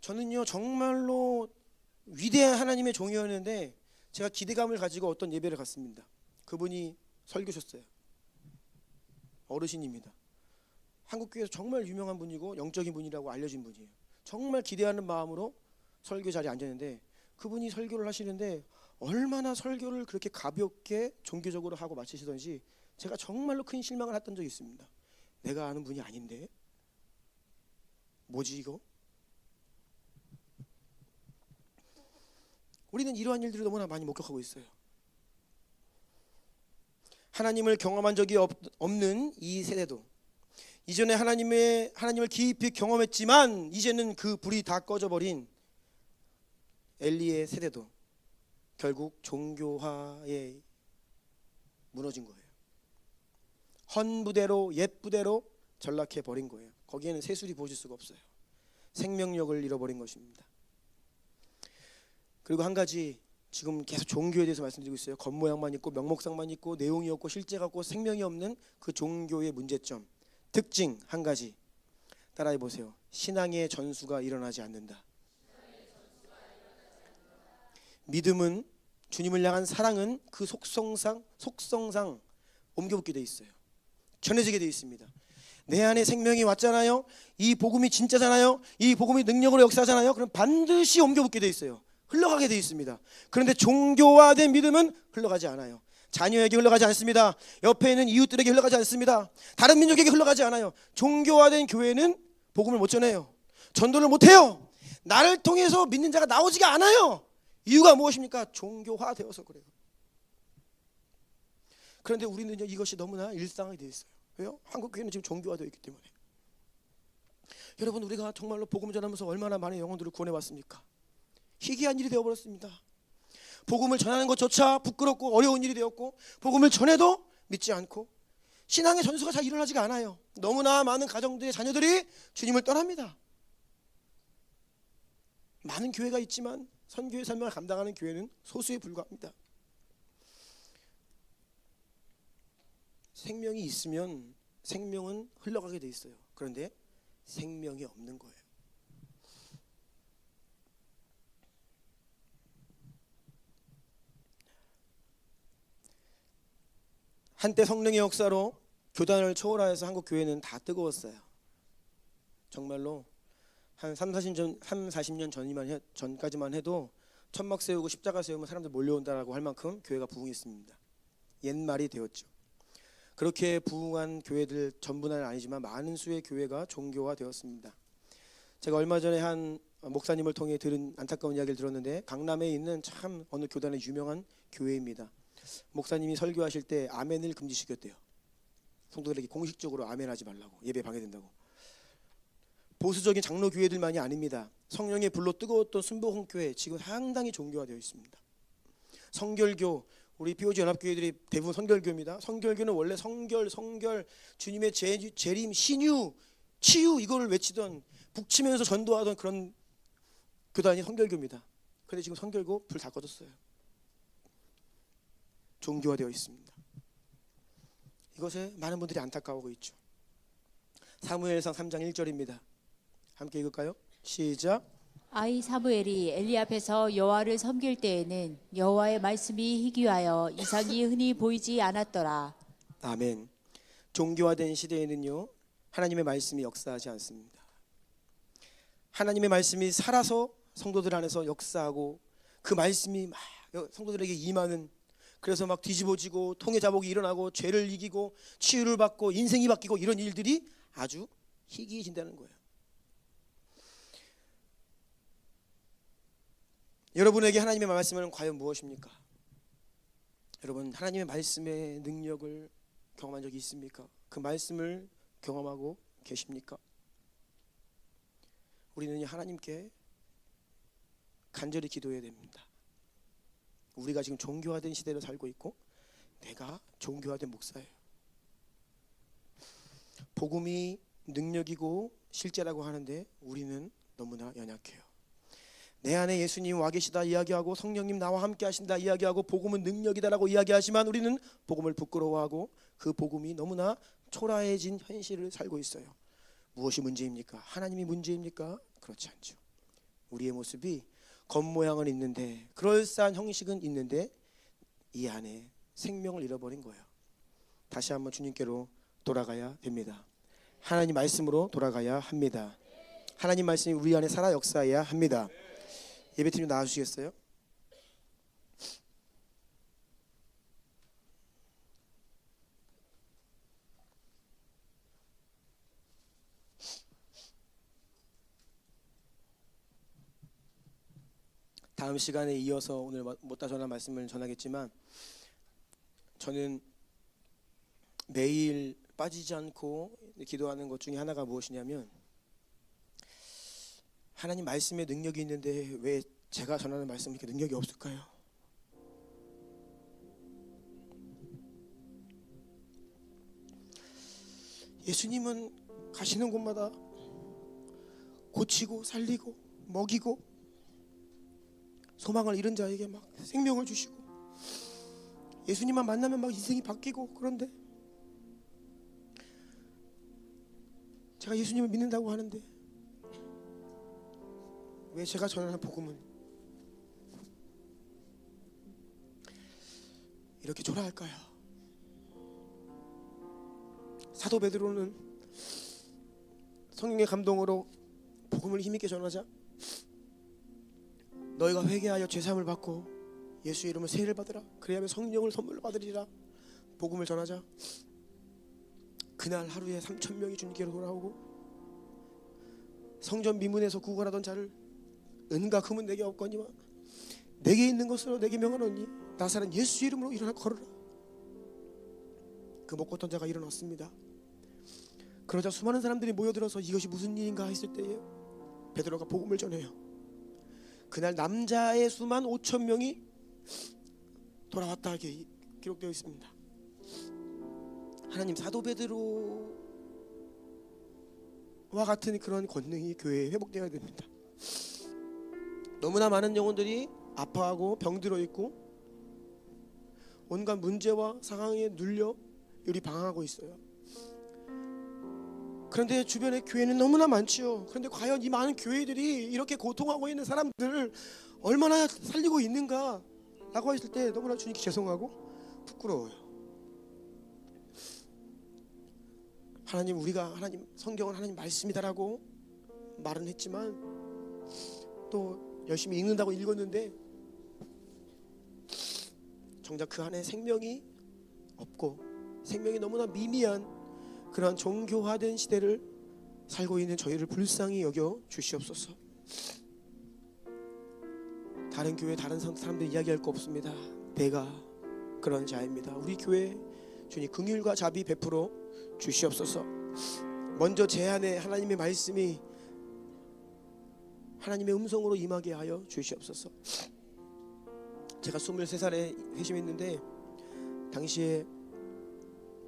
저는요 정말로 위대한 하나님의 종이었는데 제가 기대감을 가지고 어떤 예배를 갔습니다. 그분이 설교셨어요. 어르신입니다. 한국교회에서 정말 유명한 분이고 영적인 분이라고 알려진 분이에요. 정말 기대하는 마음으로 설교 자리에 앉았는데 그분이 설교를 하시는데 얼마나 설교를 그렇게 가볍게 종교적으로 하고 마치시던지 제가 정말로 큰 실망을 했던 적이 있습니다. 내가 아는 분이 아닌데 뭐지 이거? 우리는 이러한 일들을 너무나 많이 목격하고 있어요. 하나님을 경험한 적이 없는 이 세대도 이전에 하나님을 깊이 경험했지만 이제는 그 불이 다 꺼져버린 엘리의 세대도 결국 종교화에 무너진 거예요. 헌부대로 옛부대로 전락해 버린 거예요. 거기에는 새술이 보실 수가 없어요. 생명력을 잃어버린 것입니다. 그리고 한 가지 지금 계속 종교에 대해서 말씀드리고 있어요. 겉모양만 있고 명목상만 있고 내용이 없고 실제가 없고 생명이 없는 그 종교의 문제점, 특징 한 가지 따라해 보세요. 신앙의 전수가 일어나지 않는다. 믿음은 주님을 향한 사랑은 그 속성상 옮겨붙게 돼 있어요. 전해지게 돼 있습니다. 내 안에 생명이 왔잖아요. 이 복음이 진짜잖아요. 이 복음이 능력으로 역사하잖아요. 그럼 반드시 옮겨붙게 돼 있어요. 흘러가게 돼 있습니다. 그런데 종교화된 믿음은 흘러가지 않아요. 자녀에게 흘러가지 않습니다. 옆에 있는 이웃들에게 흘러가지 않습니다. 다른 민족에게 흘러가지 않아요. 종교화된 교회는 복음을 못 전해요. 전도를 못 해요. 나를 통해서 믿는 자가 나오지가 않아요. 이유가 무엇입니까? 종교화되어서 그래요. 그런데 우리는요 이것이 너무나 일상이 되어 있어요. 왜요? 한국 교회는 지금 종교화되어 있기 때문에. 여러분 우리가 정말로 복음 전하면서 얼마나 많은 영혼들을 구원해 왔습니까? 희귀한 일이 되어버렸습니다. 복음을 전하는 것조차 부끄럽고 어려운 일이 되었고 복음을 전해도 믿지 않고 신앙의 전수가 잘 일어나지가 않아요. 너무나 많은 가정들의 자녀들이 주님을 떠납니다. 많은 교회가 있지만 선교의 삶을 감당하는 교회는 소수에 불과합니다. 생명이 있으면 생명은 흘러가게 돼 있어요. 그런데 생명이 없는 거예요. 한때 성령의 역사로 교단을 초월하여서 한국 교회는 다 뜨거웠어요. 정말로 한 40년 전까지만 해도 천막 세우고 십자가 세우면 사람들 몰려온다라고 할 만큼 교회가 부흥했습니다. 옛말이 되었죠. 그렇게 부흥한 교회들 전부는 아니지만 많은 수의 교회가 종교화 되었습니다. 제가 얼마 전에 한 목사님을 통해 들은 안타까운 이야기를 들었는데 강남에 있는 참 어느 교단의 유명한 교회입니다. 목사님이 설교하실 때 아멘을 금지시켰대요. 성도들에게 공식적으로 아멘하지 말라고, 예배 방해된다고. 보수적인 장로 교회들만이 아닙니다. 성령의 불로 뜨거웠던 순복음교회 지금 상당히 종교화되어 있습니다. 성결교, 우리 POG 연합교회들이 대부분 성결교입니다. 성결교는 원래 성결, 주님의 재림, 신유, 치유 이거를 외치던 북치면서 전도하던 그런 교단이 성결교입니다. 그런데 지금 성결교 불 다 꺼졌어요. 종교화되어 있습니다. 이것에 많은 분들이 안타까워하고 있죠. 사무엘상 3장 1절입니다. 함께 읽을까요? 시작. 아이 사무엘이 엘리 앞에서 여호와를 섬길 때에는 여호와의 말씀이 희귀하여 이상이 흔히 보이지 않았더라. 아멘. 종교화된 시대에는요 하나님의 말씀이 역사하지 않습니다. 하나님의 말씀이 살아서 성도들 안에서 역사하고 그 말씀이 막 성도들에게 임하는, 그래서 막 뒤집어지고 통해 자복이 일어나고 죄를 이기고 치유를 받고 인생이 바뀌고 이런 일들이 아주 희귀해진다는 거예요. 여러분에게 하나님의 말씀은 과연 무엇입니까? 여러분 하나님의 말씀의 능력을 경험한 적이 있습니까? 그 말씀을 경험하고 계십니까? 우리는 하나님께 간절히 기도해야 됩니다. 우리가 지금 종교화된 시대를 살고 있고 내가 종교화된 목사예요. 복음이 능력이고 실제라고 하는데 우리는 너무나 연약해요. 내 안에 예수님 와 계시다 이야기하고 성령님 나와 함께 하신다 이야기하고 복음은 능력이다라고 이야기하지만 우리는 복음을 부끄러워하고 그 복음이 너무나 초라해진 현실을 살고 있어요. 무엇이 문제입니까? 하나님이 문제입니까? 그렇지 않죠. 우리의 모습이 겉모양은 있는데 그럴싸한 형식은 있는데 이 안에 생명을 잃어버린 거예요. 다시 한번 주님께로 돌아가야 됩니다. 하나님 말씀으로 돌아가야 합니다. 하나님 말씀이 우리 안에 살아 역사해야 합니다. 예배팀 나와주시겠어요? 다음 시간에 이어서 오늘 못다 전한 말씀을 전하겠지만 저는 매일 빠지지 않고 기도하는 것 중에 하나가 무엇이냐면 하나님 말씀에 능력이 있는데 왜 제가 전하는 말씀이 이렇게 능력이 없을까요? 예수님은 가시는 곳마다 고치고 살리고 먹이고 소망을 잃은 자에게 막 생명을 주시고 예수님만 만나면 막 인생이 바뀌고 그런데 제가 예수님을 믿는다고 하는데 왜 제가 전하는 복음은 이렇게 초라할까요? 사도 베드로는 성령의 감동으로 복음을 힘있게 전하자 너희가 회개하여 죄사함을 받고 예수의 이름으로 세례를 받으라 그리하면 성령을 선물로 받으리라 복음을 전하자 그날 하루에 3,000명이 주님께로 돌아오고 성전 미문에서 구걸하던 자를 은과 금은 내게 없거니와 내게 있는 것으로 내게 명하노니 나사는 예수 이름으로 일어나 걸으라. 그 먹고 던 자가 일어났습니다. 그러자 수많은 사람들이 모여들어서 이것이 무슨 일인가 했을 때에 베드로가 복음을 전해요. 그날 남자의 수만 5,000명이 돌아왔다 이렇게 기록되어 있습니다. 하나님 사도 베드로와 같은 그런 권능이 교회에 회복되어야 됩니다. 너무나 많은 영혼들이 아파하고 병들어 있고 온갖 문제와 상황에 눌려 요리 방황하고 있어요. 그런데 주변에 교회는 너무나 많지요. 그런데 과연 이 많은 교회들이 이렇게 고통하고 있는 사람들을 얼마나 살리고 있는가 라고 했을 때 너무나 주님께 죄송하고 부끄러워요. 하나님 우리가 하나님 성경은 하나님 말씀이다라고 말은 했지만 또 열심히 읽는다고 읽었는데 정작 그 안에 생명이 없고 생명이 너무나 미미한 그러한 종교화된 시대를 살고 있는 저희를 불쌍히 여겨 주시옵소서. 다른 교회 다른 사람들 이야기할 거 없습니다. 내가 그런 자입니다. 우리 교회 주님 긍휼과 자비 베풀어 주시옵소서. 먼저 제 안에 하나님의 말씀이 하나님의 음성으로 임하게 하여 주시옵소서. 제가 23살에 회심했는데 당시에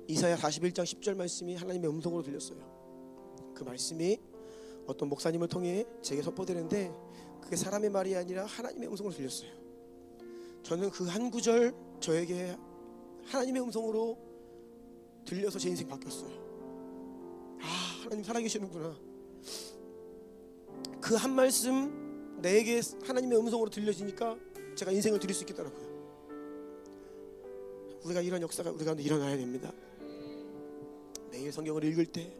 이사야 41장 10절 말씀이 하나님의 음성으로 들렸어요. 그 말씀이 어떤 목사님을 통해 제게 선포되는데 그게 사람의 말이 아니라 하나님의 음성으로 들렸어요. 저는 그 한 구절 저에게 하나님의 음성으로 들려서 제 인생 바뀌었어요. 아, 하나님 살아계시는구나. 그 한 말씀 내게 하나님의 음성으로 들려지니까 제가 인생을 드릴 수 있겠더라고요. 우리가 이런 역사가 우리 가운데 일어나야 됩니다. 매일 성경을 읽을 때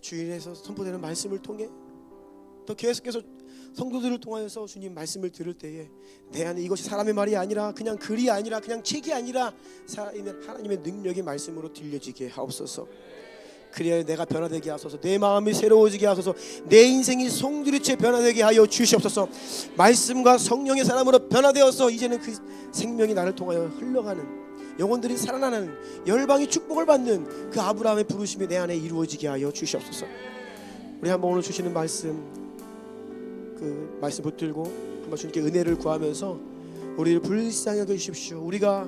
주일에서 선포되는 말씀을 통해 또 계속해서 성도들을 통하여서 주님 말씀을 들을 때에 내 안에 이것이 사람의 말이 아니라 그냥 글이 아니라 그냥 책이 아니라 살아있는 하나님의 능력의 말씀으로 들려지게 하옵소서. 그래야 내가 변화되게 하소서. 내 마음이 새로워지게 하소서. 내 인생이 송두리째 변화되게 하여 주시옵소서. 말씀과 성령의 사람으로 변화되어서 이제는 그 생명이 나를 통하여 흘러가는 영혼들이 살아나는 열방이 축복을 받는 그 아브라함의 부르심이 내 안에 이루어지게 하여 주시옵소서. 우리 한번 오늘 주시는 말씀 그 말씀 붙들고 한번 주님께 은혜를 구하면서 우리를 불쌍히 여겨주십시오. 우리가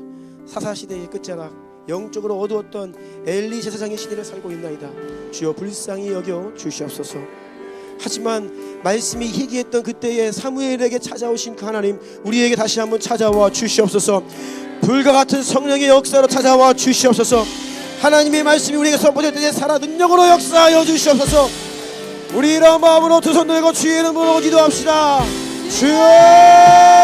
사사시대의 끝자락 영적으로 어두웠던 엘리 제사장의 시대를 살고 있나이다. 주여 불쌍히 여겨 주시옵소서. 하지만 말씀이 희귀했던 그때에 사무엘에게 찾아오신 그 하나님, 우리에게 다시 한번 찾아와 주시옵소서. 불과 같은 성령의 역사로 찾아와 주시옵소서. 하나님의 말씀이 우리에게 선포될 때에 살아 능력으로 역사하여 주시옵소서. 우리 이런 마음으로 두 손 들고 주의 이름으로 기도합시다. 주여!